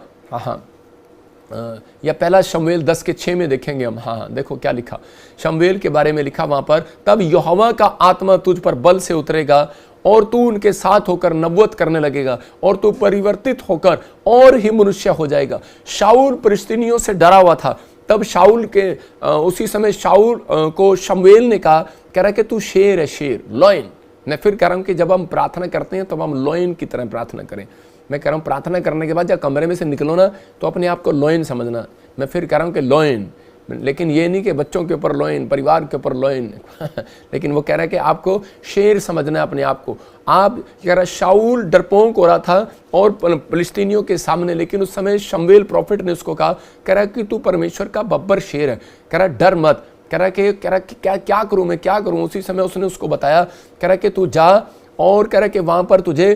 या पहला शमूएल 10 के 6 में देखेंगे हम। देखो क्या लिखा, शमूएल के बारे में लिखा वहां पर, तब यहोवा का आत्मा तुझ पर बल से उतरेगा और तू उनके साथ होकर नबूवत करने लगेगा और तू परिवर्तित होकर और ही मनुष्य हो जाएगा। शाऊल फिलिस्तीनियों से डरा हुआ था, तब शाऊल के उसी समय शाऊल को शमूएल ने कहा, कह रहा कि तू शेर है, शेर, लॉयन। मैं फिर कह रहा हूं कि जब हम प्रार्थना करते हैं तो हम लॉयन की तरह प्रार्थना करें। मैं कह रहा हूं प्रार्थना करने के बाद जब कमरे में से निकलो ना तो अपने आप को लॉयन समझना। मैं फिर कह रहा हूं कि लॉयन, लेकिन ये नहीं कि बच्चों के ऊपर लॉयन, परिवार के ऊपर लॉयन लेकिन वो कह रहा है कि आपको शेर समझना है अपने आप को। आप कह रहा शाऊल डरपोक हो रहा था और फिलिस्तीनियों के सामने, लेकिन उस समय शमूएल प्रॉफिट ने उसको कहा, कह रहा कि तू परमेश्वर का बब्बर शेर है, कह रहा डर मत, कह रहा कि क्या करूं मैं, क्या करूं। उसी समय उसने उसको बताया, कह रहा कि तू जा, और कह रहा कि वहां पर तुझे,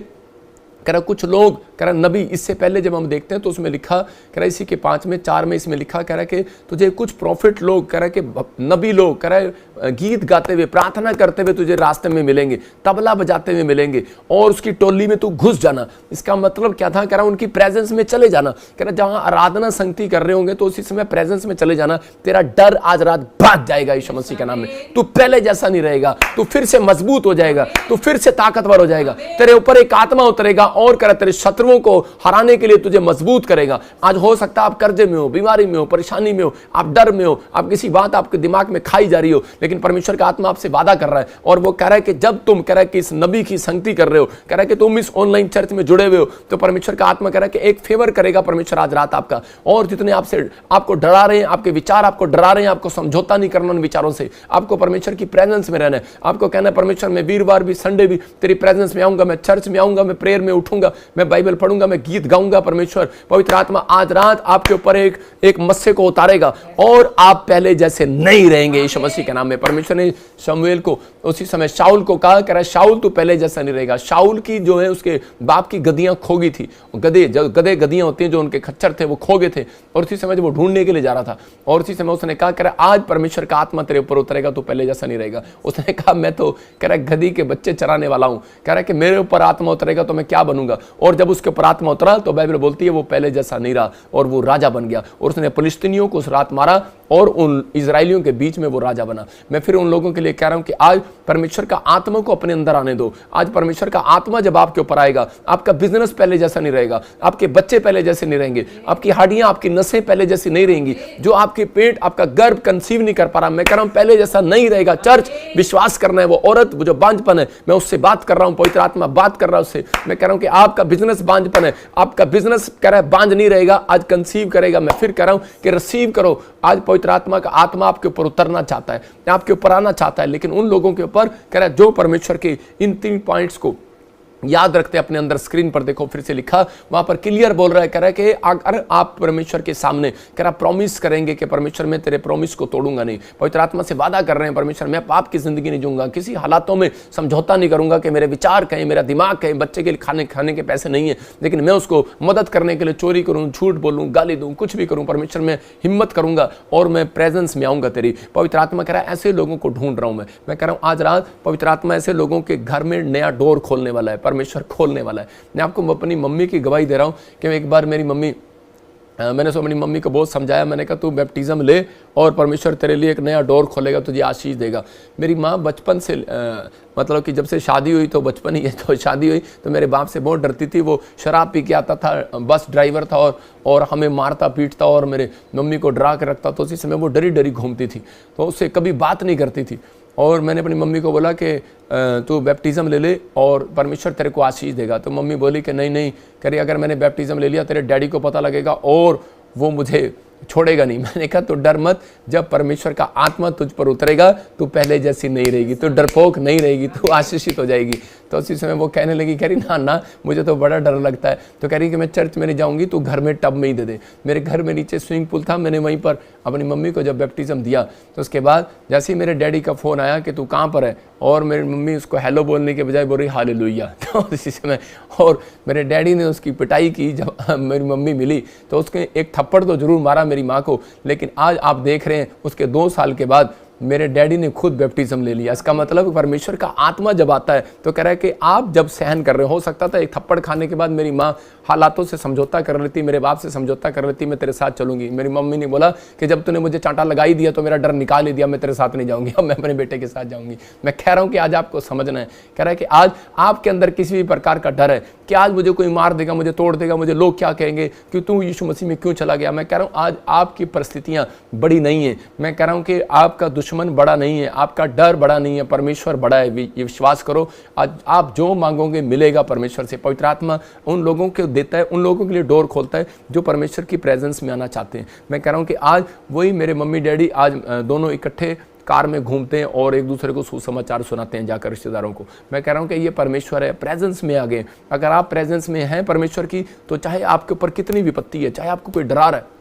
कह रहा कुछ लोग, कह रहा नबी, इससे पहले जब हम देखते हैं तो उसमें लिखा, कह रहा इसी के 5 में 4 में इसमें लिखा, कह रहा कि तुझे कुछ प्रॉफिट लोग, कह रहा कि नबी लोग, कह रहा गीत गाते हुए, प्रार्थना करते हुए तुझे रास्ते में मिलेंगे, तबला बजाते हुए मिलेंगे, और उसकी टोली में तू घुस जाना। इसका मतलब क्या था, कह रहा उनकी प्रेजेंस में चले जाना। कह रहा जहां आराधना संगति कर रहे होंगे तो उसी समय प्रेजेंस में चले जाना। तेरा डर आज रात भाग जाएगा यीशु मसीह के नाम में। तू पहले जैसा नहीं रहेगा, तू फिर से मजबूत हो जाएगा, तू फिर से ताकतवर हो जाएगा। तेरे ऊपर एक आत्मा उतरेगा और कह रहा तेरे शत्रुओं को हराने के लिए तुझे मजबूत करेगा। आज हो सकता है आप कर्जे में हो, बीमारी में हो, परेशानी में हो, आप डर में हो, आप किसी बात आपके दिमाग में खाई जा रही हो, लेकिन परमेश्वर का आत्मा आपसे वादा कर रहा है और वो कह रहा है कि जब तुम, कह रहा है कि इस नबी की संगति कर रहे हो, कह रहा है कि तुम इस ऑनलाइन चर्च में जुड़े हुए हो, तो परमेश्वर का आत्मा कह रहा है कि एक फेवर करेगा परमेश्वर आज रात आपका। और जितने आपको डरा रहे हैं, आपके विचार आपको डरा रहे हैं, आपको समझौता नहीं करना उन विचारों से, आपको परमेश्वर की प्रेजेंस में रहना है। आपको कहना है परमेश्वर मैं वीरवार भी, संडे भी तेरी प्रेजेंस में आऊंगा, मैं चर्च में आऊंगा, मैं प्रेयर में उठूंगा, मैं बाइबल शमूएल पढ़ूंगा, मैं गीत गाऊंगा, परमेश्वर पवित्र आत्मा आज रात आपके ऊपर एक मस्से को उतारेगा और आप पहले जैसे नहीं रहेंगे यीशु मसीह के नाम में। परमेश्वर ने शमूएल को उसी समय शाऊल को कहा, कह रहा है शाऊल तू पहले जैसा नहीं रहेगा। शाऊल की जो है उसके बाप की गद्दियां खो गई थी, गधे गद्दियां होती हैं जो उनके खच्चर थे वो खो गए थे, और उसी समय जब वो ढूंढने के लिए जा रहा था और उसी समय उसने कहा, कह रहा आज परमेश्वर का आत्मा तेरे ऊपर उतरेगा, तू पहले जैसा नहीं रहेगा। उसने कहा मैं तो कह रहा गधी के बच्चे चराने वाला हूं, कह रहा कि मेरे ऊपर आत्मा उतरेगा तो मैं क्या बनूंगा। और जब उसके ऊपर आत्मा उतरा तो बाइबल बोलती है वो पहले जैसा नहीं रहा और वो राजा बन गया, और उसने फिलिस्तीनियों को उस रात मारा और उन इजरायलियों के बीच में वो राजा बना। मैं फिर उन लोगों के लिए कह रहा हूं कि आज परमेश्वर का आत्मा को अपने अंदर आने दो। आज परमेश्वर का आत्मा जब आपके ऊपर आएगा, आपका बिजनेस पहले जैसा नहीं रहेगा, आपके बच्चे पहले जैसे नहीं रहेंगे, आपकी हड्डियां आपकी नसें पहले जैसी नहीं रहेंगी, जो आपके पेट आपका गर्भ कंसीव नहीं कर पा रहा, मैं कह रहा हूं पहले जैसा नहीं रहेगा। चर्च विश्वास करना है, वो औरत वो जो बांझपन है मैं उससे बात कर रहा हूं, पवित्र आत्मा बात कर रहा है उससे। मैं कह रहा हूं कि आपका बिजनेस बांझपन है, आपका बिजनेस कह रहा है बांझ नहीं रहेगा, आज कंसीव करेगा। मैं फिर कह रहा हूं कि रिसीव करो। आज पवित्र आत्मा का आत्मा आपके ऊपर उतरना चाहता है, आपके ऊपर आना चाहता है, लेकिन उन लोगों के ऊपर कह रहा है जो परमेश्वर के इन 3 पॉइंट्स को याद रखते हैं। अपने अंदर स्क्रीन पर देखो, फिर से लिखा वहां पर क्लियर बोल रहा है, कह रहा है कि अगर आप परमेश्वर के सामने कह रहा प्रॉमिस करेंगे कि परमेश्वर मैं तेरे प्रॉमिस को तोड़ूंगा नहीं, पवित्र आत्मा से वादा कर रहे हैं परमेश्वर मैं पाप की जिंदगी नहीं जीऊंगा, किसी हालातों में समझौता नहीं करूंगा कि मेरे विचार कहें, मेरा दिमाग कहें, बच्चे के लिए खाने के पैसे नहीं है लेकिन मैं उसको मदद करने के लिए चोरी करूं, झूठ बोलूं, गाली दूं, कुछ भी करूं, परमेश्वर मैं हिम्मत करूंगा और मैं प्रेजेंस में आऊंगा तेरी। पवित्र आत्मा कह रहा है ऐसे लोगों को ढूंढ रहा हूं मैं कह रहा हूं आज रात पवित्र आत्मा ऐसे लोगों के घर में नया डोर खोलने वाला है, परमेश्वर खोलने वाला है। मैं आपको अपनी मम्मी की गवाही दे रहा हूं कि एक बार मेरी मम्मी मैंने अपनी मम्मी को बहुत समझाया, मैंने कहा तू बैप्टिज्म ले और परमेश्वर तेरे लिए एक नया डोर खोलेगा, तुझे आशीष देगा। मेरी माँ बचपन से मतलब कि जब से शादी हुई तो बचपन ही है, तो शादी हुई तो मेरे बाप से बहुत डरती थी। वो शराब पी के आता था, बस ड्राइवर था और हमें मारता पीटता और मेरे मम्मी को डरा के रखता, तो उसी समय वो डरी डरी घूमती थी, तो उससे कभी बात नहीं करती थी। और मैंने अपनी मम्मी को बोला कि तू बैप्टिज्म ले ले और परमेश्वर तेरे को आशीष देगा। तो मम्मी बोली कि नहीं नहीं, कह रही अगर मैंने बैप्टिज्म ले लिया तेरे डैडी को पता लगेगा और वो मुझे छोड़ेगा नहीं। मैंने कहा तो डर मत, जब परमेश्वर का आत्मा तुझ पर उतरेगा तू पहले जैसी नहीं रहेगी, तू डरपोक नहीं रहेगी, तू आशीषित हो जाएगी। तो उसी समय वो कहने लगी, कह रही ना ना मुझे तो बड़ा डर लगता है। तो कह रही कि मैं चर्च में नहीं जाऊंगी, तू घर में टब में ही दे दे। मेरे घर में नीचे स्विमिंग पूल था, मैंने वहीं पर अपनी मम्मी को जब बैप्टिज्म दिया तो उसके बाद जैसे ही मेरे डैडी का फ़ोन आया कि तू कहाँ पर है, और मेरी मम्मी उसको हेलो बोलने के बजाय बोल रही हालेलुया। तो उसी समय और मेरे डैडी ने उसकी पिटाई की। जब मेरी मम्मी मिली तो उसके एक थप्पड़ तो जरूर मारा मेरी माँ को, लेकिन आज आप देख रहे हैं उसके 2 साल के बाद मेरे डैडी ने खुद बैप्टिज्म ले लिया। इसका मतलब परमेश्वर का आत्मा जब आता है तो कह रहा है कि आप जब सहन कर रहे हो सकता था एक थप्पड़ खाने के बाद मेरी माँ हालातों से समझौता कर लेती, मेरे बाप से समझौता कर लेती, मैं तेरे साथ चलूंगी। मेरी मम्मी ने बोला कि जब तूने मुझे चांटा लगा ही दिया तो मेरा डर निकाल ही दिया, मैं तेरे साथ नहीं जाऊंगी, अब मैं अपने बेटे के साथ जाऊंगी। मैं कह रहा हूं कि आज आपको समझना है, कह रहा है कि आज आपके अंदर किसी भी प्रकार का डर है कि आज मुझे कोई मार देगा, मुझे तोड़ देगा, मुझे लोग क्या कहेंगे कि तू यीशु मसीह में क्यों चला गया। मैं कह रहा हूं आज आपकी परिस्थितियां बड़ी नहीं है, मैं कह रहा हूं कि आपका दुश्मन बड़ा नहीं है, आपका डर बड़ा नहीं है, परमेश्वर बड़ा है। ये विश्वास करो, आज आप जो मांगोगे मिलेगा परमेश्वर से। पवित्र आत्मा उन लोगों को देता है, उन लोगों के लिए डोर खोलता है जो परमेश्वर की प्रेजेंस में आना चाहते हैं। मैं कह रहा हूं कि आज वही मेरे मम्मी डैडी आज दोनों इकट्ठे कार में घूमते हैं और एक दूसरे को सुसमाचार सुनाते हैं जाकर रिश्तेदारों को। मैं कह रहा हूं कि ये परमेश्वर है, प्रेजेंस में आ गए। अगर आप प्रेजेंस में हैं परमेश्वर की तो चाहे आपके ऊपर कितनी विपत्ति है, चाहे आपको कोई डरा रहा है,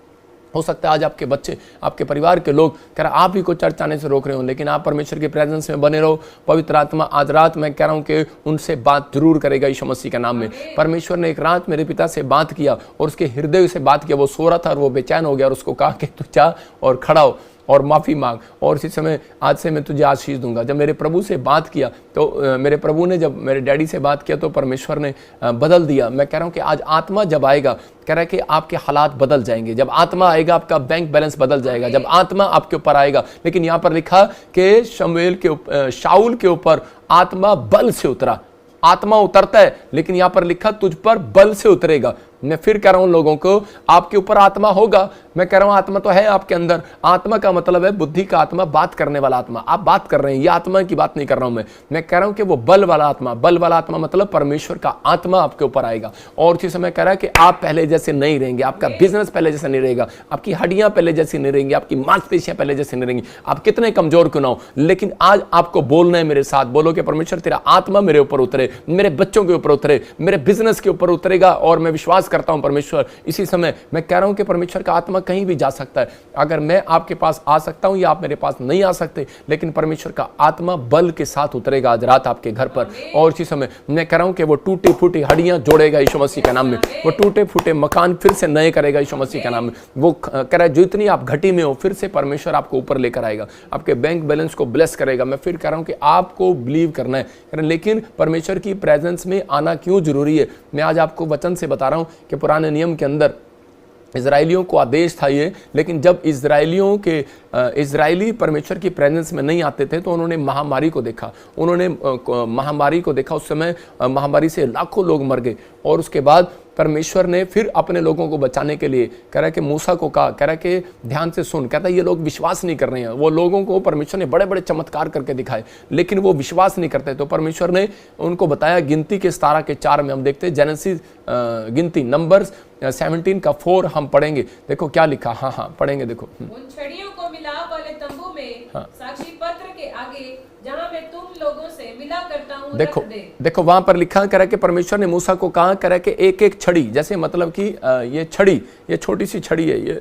हो सकता है आज आपके बच्चे, आपके परिवार के लोग कह रहा आप ही को चर्च आने से रोक रहे हो, लेकिन आप परमेश्वर के प्रेजेंस में बने रहो। पवित्र आत्मा आज रात मैं कह रहा हूं कि उनसे बात जरूर करेगा यीशु मसीह के नाम में। परमेश्वर ने एक रात मेरे पिता से बात किया और उसके हृदय से बात किया। वो सो रहा था और वो बेचैन हो गया और उसको कहा कि तू जा और खड़ा हो और माफ़ी मांग और इसी समय आज से मैं तुझे आशीष दूंगा। जब मेरे प्रभु से बात किया तो मेरे प्रभु ने जब मेरे डैडी से बात किया तो परमेश्वर ने बदल दिया। मैं कह रहा हूं कि आज आत्मा जब आएगा, कह रहा है कि आपके हालात बदल जाएंगे। जब आत्मा आएगा आपका बैंक बैलेंस बदल जाएगा, जब आत्मा आपके ऊपर आएगा। लेकिन यहाँ पर लिखा कि शाऊल के ऊपर आत्मा बल से उतरा। आत्मा उतरता है लेकिन यहाँ पर लिखा तुझ पर बल से उतरेगा। मैं फिर कह रहा हूं लोगों को, आपके ऊपर आत्मा होगा। मैं कह रहा हूं आत्मा तो है आपके अंदर। आत्मा का मतलब है बुद्धि का आत्मा, बात करने वाला आत्मा। आप बात कर रहे हैं, ये आत्मा की बात नहीं कर रहा हूं मैं कह रहा हूं कि वो बल वाला आत्मा। बल वाला आत्मा मतलब परमेश्वर का आत्मा आपके ऊपर आएगा। और उसी समय कह रहा है कि आप पहले जैसे नहीं रहेंगे, आपका बिजनेस पहले जैसा नहीं रहेगा, आपकी हड्डियां पहले जैसी नहीं रहेंगी, आपकी मांसपेशियां पहले जैसी नहीं रहेंगी, आप कितने कमजोर क्यों ना हो, लेकिन आज आपको बोलना है मेरे साथ। बोलो कि परमेश्वर तेरा आत्मा मेरे ऊपर उतरे, मेरे बच्चों के ऊपर उतरे, मेरे बिजनेस के ऊपर उतरेगा। और मैं विश्वास करता हूं परमेश्वर, इसी समय मैं कह रहा हूं कि परमेश्वर का आत्मा कहीं भी जा सकता है। अगर मैं आपके पास आ सकता हूं या आप मेरे पास नहीं आ सकते, लेकिन परमेश्वर का आत्मा बल के साथ उतरेगा आज रात आपके घर पर। और इसी समय मैं कह रहा हूं कि वो टूटी फूटी हड्डियां जोड़ेगा यीशु मसीह के नाम में, वो टूटे फूटे मकान फिर से नए करेगा यीशु मसीह के नाम में। वो कह रहा है जो इतनी आप घटी में हो, फिर से परमेश्वर आपको ऊपर लेकर आएगा, आपके बैंक बैलेंस को ब्लेस करेगा। मैं फिर कह रहा हूं कि आपको बिलीव करना है, लेकिन परमेश्वर की प्रेजेंस में आना क्यों जरूरी है, मैं आज आपको वचन से बता रहा हूं कि पुराने नियम के अंदर इजराइलियों को आदेश था ये, लेकिन जब इजराइली परमेश्वर की प्रेजेंस में नहीं आते थे तो उन्होंने महामारी को देखा। उस समय महामारी से लाखों लोग मर गए। और उसके बाद परमेश्वर ने फिर अपने लोगों को बचाने के लिए कह रहा है कि मूसा को कहा, कह रहा है कि ध्यान से सुन। कहता है ये लोग विश्वास नहीं कर रहे हैं। वो लोगों को परमेश्वर ने बड़े बड़े चमत्कार करके दिखाए, लेकिन वो विश्वास नहीं करते। तो परमेश्वर ने उनको बताया, गिनती के 17 के 4 में हम देखते हैं, जेनेसिस गिनती नंबर्स 17 का 4 हम पढ़ेंगे। देखो क्या लिखा, हाँ पढ़ेंगे। देखो उन छड़ियों को मिलाप वाले तंबू में साक्षी पत्र के आगे जहां मैं तुम लोगों से मिला करता हूं, देखो वहां पर लिखा, कह रहा कि परमेश्वर ने मूसा को कहा, कह रहा कि एक एक छड़ी, जैसे मतलब कि ये छड़ी, ये छोटी सी छड़ी है ये,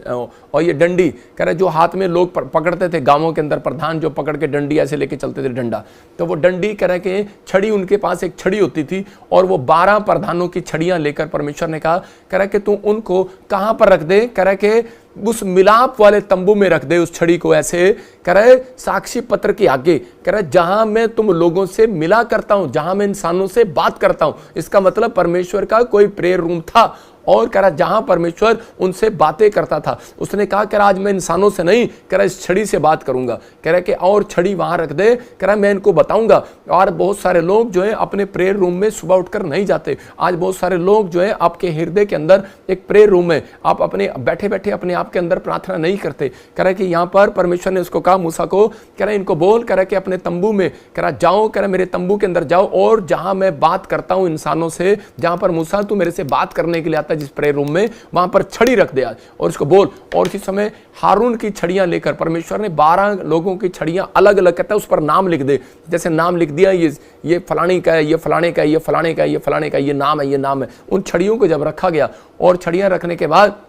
और ये डंडी, कह रहा जो हाथ में लोग पकड़ते थे गांवों के अंदर, प्रधान जो पकड़ के डंडी ऐसे लेके चलते थे डंडा, तो वो डंडी कह रहा कि छड़ी, उनके पास एक छड़ी होती थी और वो 12 प्रधानों की छड़ियां लेकर परमेश्वर ने कहा, कह रहा कि तू उनको कहां पर रख दे, कह रहा कि उस मिलाप वाले तंबू में रख दे उस छड़ी को, ऐसे कह रहे साक्षी पत्र के आगे, कह रहे जहां मैं तुम लोगों से मिला करता हूं, जहां मैं इंसानों से बात करता हूं। इसका मतलब परमेश्वर का कोई प्रेयर रूम था और कह रहा जहां परमेश्वर उनसे बातें करता था। उसने कहा कह रहा आज मैं इंसानों से नहीं, कह रहा इस छड़ी से बात करूंगा, कह रहा कि और छड़ी वहां रख दे, कह रहा मैं इनको बताऊंगा। और बहुत सारे लोग जो है अपने प्रेयर रूम में सुबह उठकर नहीं जाते। आज बहुत सारे लोग जो है आपके हृदय के अंदर एक प्रेयर रूम है, आप अपने बैठे बैठे अपने आप के अंदर प्रार्थना नहीं करते। कह रहा कि यहाँ पर परमेश्वर ने उसको कहा मूसा को, कह रहा इनको बोल, कह रहा कि अपने तंबू में, कह रहा जाओ, कह रहा मेरे तंबू के अंदर जाओ और जहां मैं बात करता हूं इंसानों से, जहां पर मूसा तू मेरे से बात करने के लिए आता जिस प्रेयर रूम में, वहां पर छड़ी रख दे आज और इसको बोल। और इसी समय हारून की छड़ियां लेकर परमेश्वर ने 12 लोगों की छड़ियां अलग अलग, कहता है उस पर नाम लिख दे। जैसे नाम लिख दिया, ये फलानी का है, ये फलाने का है, ये फलाने का है, ये फलाने का, ये नाम है, ये नाम है। उन छड़ियों को जब रखा गया और छड़ियां रखने के बाद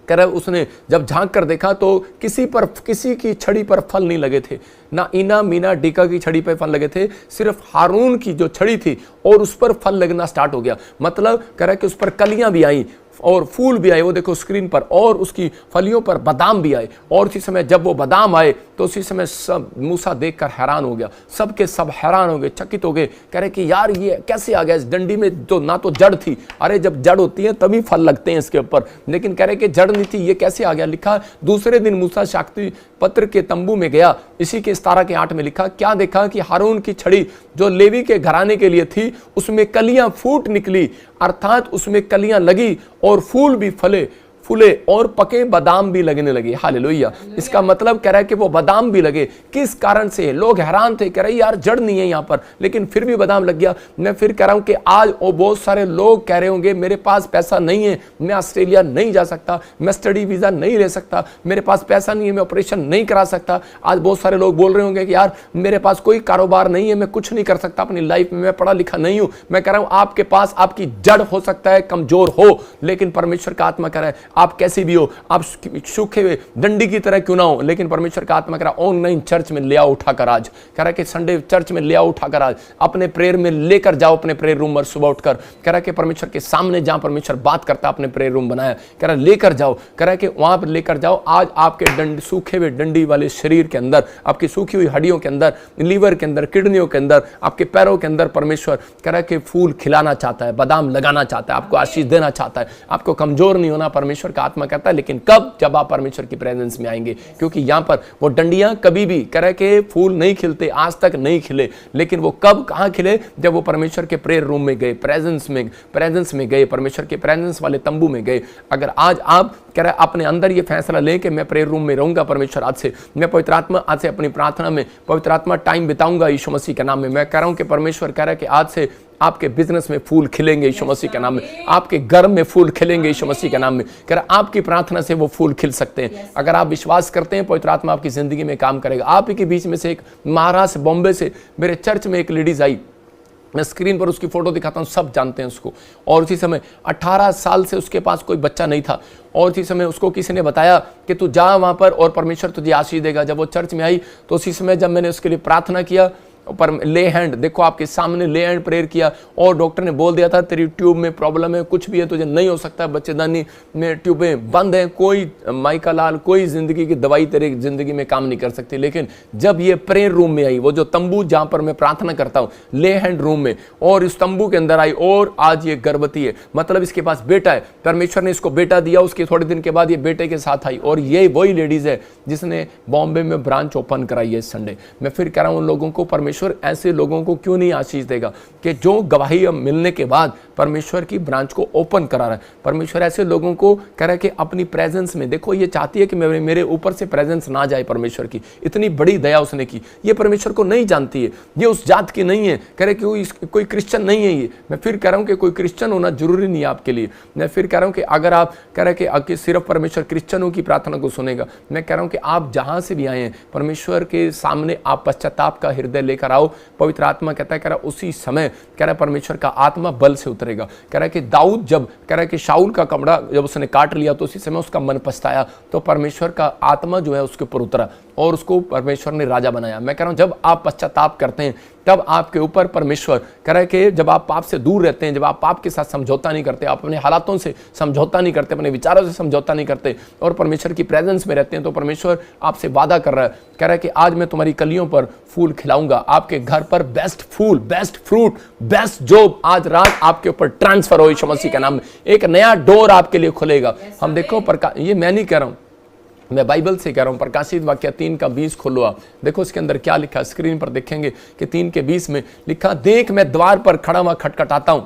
कह रहा उसने जब झांक कर देखा तो किसी की छड़ी पर फल नहीं लगे थे, ना इना मीना डीका की छड़ी पर फल लगे थे, सिर्फ हारून की जो छड़ी थी और उस पर फल लगना स्टार्ट हो गया। मतलब कह रहा कि उस पर कलियां भी आई और फूल भी आए, वो देखो स्क्रीन पर, और उसकी फलियों पर बादाम भी आए। और उसी समय जब वो बादाम आए तो उसी समय सब मूसा देखकर हैरान हो गया, सबके सब हैरान हो गए, चकित हो गए। कह रहे कि यार ये कैसे आ गया, इस डंडी में तो ना तो जड़ थी, अरे जब जड़ होती है तभी फल लगते हैं इसके ऊपर, लेकिन कह रहे कि जड़ नहीं थी, ये कैसे आ गया। लिखा दूसरे दिन मूसा साक्षी पत्र के तंबू में गया, इसी के 17 के 8 में लिखा, क्या देखा कि हारून की छड़ी जो लेवी के घराने के लिए थी उसमें कलियां फूट निकली, अर्थात उसमें कलियां लगी और फूल भी फूले और पके बादाम भी लगने लगे। हालेलुया। इसका मतलब कह रहा है कि वो बादाम भी लगे। किस कारण से? लोग हैरान थे, कह रहे यार जड़ नहीं है यहाँ पर, लेकिन फिर भी बादाम लग गया। मैं फिर कह रहा हूं कि आज बहुत सारे लोग कह रहे होंगे मेरे पास पैसा नहीं है, मैं ऑस्ट्रेलिया नहीं जा सकता, मैं स्टडी वीजा नहीं ले सकता, मेरे पास पैसा नहीं है, मैं ऑपरेशन नहीं करा सकता। आज बहुत सारे लोग बोल रहे होंगे कि यार मेरे पास कोई कारोबार नहीं है, मैं कुछ नहीं कर सकता अपनी लाइफ में, मैं पढ़ा लिखा नहीं हूं। मैं कह रहा हूं आपके पास आपकी जड़ हो सकता है कमजोर हो, लेकिन परमेश्वर का आत्मा कह रहा है आप कैसी भी हो, आप सूखे हुए डंडी की तरह क्यों ना हो, लेकिन परमेश्वर का आत्मा कह रहा है ऑनलाइन चर्च में ले आओ उठाकर आज, कह रहा है कि संडे चर्च में ले आओ उठाकर आज, अपने प्रेयर में लेकर जाओ, अपने प्रेयर रूम में सुबह उठकर, कह रहा है कि परमेश्वर के सामने जहां परमेश्वर बात करता अपने प्रेयर रूम बनाया, कह रहा है लेकर जाओ, कह रहा है कि वहां पर लेकर जाओ। आज आपके सूखे हुए डंडी वाले शरीर के अंदर, आपकी सूखी हुई हड्डियों के अंदर, लीवर के अंदर, किडनियों के अंदर, आपके पैरों के अंदर परमेश्वर कह रहा है कि फूल खिलाना चाहता है, बादाम लगाना चाहता है, आपको आशीष देना चाहता है। आपको कमजोर नहीं होना, परमेश्वर परमेश्वर का आत्मा कहता है, लेकिन कब? जब आप परमेश्वर की प्रेजेंस में आएंगे। क्योंकि यहाँ पर वो डंडियां कभी भी कह रहे कि फूल नहीं खिलते, आज तक नहीं खिले, लेकिन वो कब कहाँ खिले? जब वो परमेश्वर के प्रेयर रूम में गए, प्रेजेंस में गए, परमेश्वर के प्रेजेंस वाले तंबू में गए। अगर आज आप कह रहे अपने अंदर ये फैसला लें कि मैं प्रेयर रूम में रहूंगा, परमेश्वर आज से मैं पवित्र आत्मा आज से अपनी प्रार्थना में पवित्र आत्मा टाइम बिताऊंगा यीशु मसीह के नाम में। मैं कह रहा हूं कि परमेश्वर कह रहा है कि आज से आपके बिजनेस में फूल खिलेंगे यीशु मसीह के नाम में, आपके घर में फूल खिलेंगे यीशु मसीह के नाम में। कह रहा आपकी प्रार्थना से वो फूल खिल सकते हैं। अगर आप विश्वास करते हैं, पवित्र आत्मा आपकी जिंदगी में काम करेगा। आप ही के बीच में से एक महाराष्ट्र बॉम्बे से मेरे चर्च में एक लेडीज आई, मैं स्क्रीन पर उसकी फोटो दिखाता हूँ, सब जानते हैं उसको। और उसी समय 18 साल से उसके पास कोई बच्चा नहीं था, और उसी समय उसको किसी ने बताया कि तू जा वहाँ पर और परमेश्वर तुझे आशीष देगा। जब वो चर्च में आई तो उसी समय जब मैंने उसके लिए प्रार्थना किया, पर ले हैंड, देखो आपके सामने ले हैंड प्रेयर किया, और डॉक्टर ने बोल दिया था तेरी ट्यूब में प्रॉब्लम है, कुछ भी है, तुझे नहीं हो सकता, बच्चेदानी में ट्यूबें बंद है, कोई माइका लाल कोई जिंदगी की दवाई तेरी जिंदगी में काम नहीं कर सकती। लेकिन जब ये प्रेयर रूम में आई, वो जो तंबू जहां पर मैं प्रार्थना करता हूँ, ले हैंड रूम में, और इस तंबू के अंदर आई, और आज ये गर्भवती है, मतलब इसके पास बेटा है, परमेश्वर ने इसको बेटा दिया। उसके थोड़े दिन के बाद ये बेटे के साथ आई, और ये वही लेडीज है जिसने बॉम्बे में ब्रांच ओपन कराई है संडे। मैं फिर कह रहा हूँ उन लोगों को परमेश्वर ऐसे लोगों को क्यों नहीं आशीष देगा कि जो गवाही मिलने के बाद परमेश्वर की ब्रांच को ओपन करा रहा है। परमेश्वर ऐसे लोगों को कह रहा है कि अपनी प्रेजेंस में, देखो ये चाहती है कि मेरे ऊपर से प्रेजेंस ना जाए, परमेश्वर की इतनी बड़ी दया उसने की। ये परमेश्वर को नहीं जानती है, ये उस जात की नहीं है, कह रहे कि कोई क्रिश्चियन नहीं है ये। मैं फिर कह रहा हूं कि कोई क्रिश्चियन होना जरूरी नहीं है आपके लिए। मैं फिर कह रहा हूं कि अगर आप कह रहे हैं कि सिर्फ परमेश्वर क्रिश्चियनों की प्रार्थना को सुनेगा, मैं कह रहा हूं कि आप जहां से भी आए हैं, परमेश्वर के सामने आप पश्चाताप का हृदय लेकर आओ। पवित्र आत्मा कहता है, कह रहा उसी समय कह रहा है परमेश्वर का आत्मा बल से उतरेगा। कह रहा है कि दाऊद जब कह रहा है कि शाऊल का कपड़ा जब उसने काट लिया तो उसी समय उसका मन पछताया, तो परमेश्वर का आत्मा जो है उसके ऊपर उतरा और उसको परमेश्वर ने राजा बनाया। मैं कह रहा हूं जब आप पश्चाताप करते हैं तब आपके ऊपर परमेश्वर कह रहा है कि जब आप पाप से दूर रहते हैं, जब आप पाप के साथ समझौता नहीं करते, आप अपने हालातों से समझौता नहीं करते, अपने विचारों से समझौता नहीं करते और परमेश्वर की प्रेजेंस में रहते हैं, तो परमेश्वर आपसे वादा कर रहा है, कह रहा है कि आज मैं तुम्हारी कलियों पर फूल खिलाऊंगा, आपके घर पर बेस्ट फूल, बेस्ट फ्रूट, बेस्ट जॉब आज रात आपके ऊपर ट्रांसफर हो यीशु मसीह के नाम में। एक नया डोर आपके लिए खुलेगा। हम देखो ये मैं नहीं कह रहा हूं, मैं बाइबल से कह रहा हूं। प्रकाशित वाक्य 3:20 खोलो आप, देखो इसके अंदर क्या लिखा। स्क्रीन पर देखेंगे कि 3:20 में लिखा, देख मैं द्वार पर खड़ा हुआ खटखटाता हूं,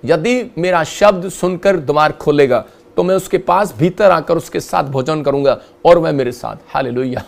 यदि मेरा शब्द सुनकर द्वार खोलेगा तो मैं उसके पास भीतर आकर उसके साथ भोजन करूंगा और वह मेरे साथ। हालेलुया।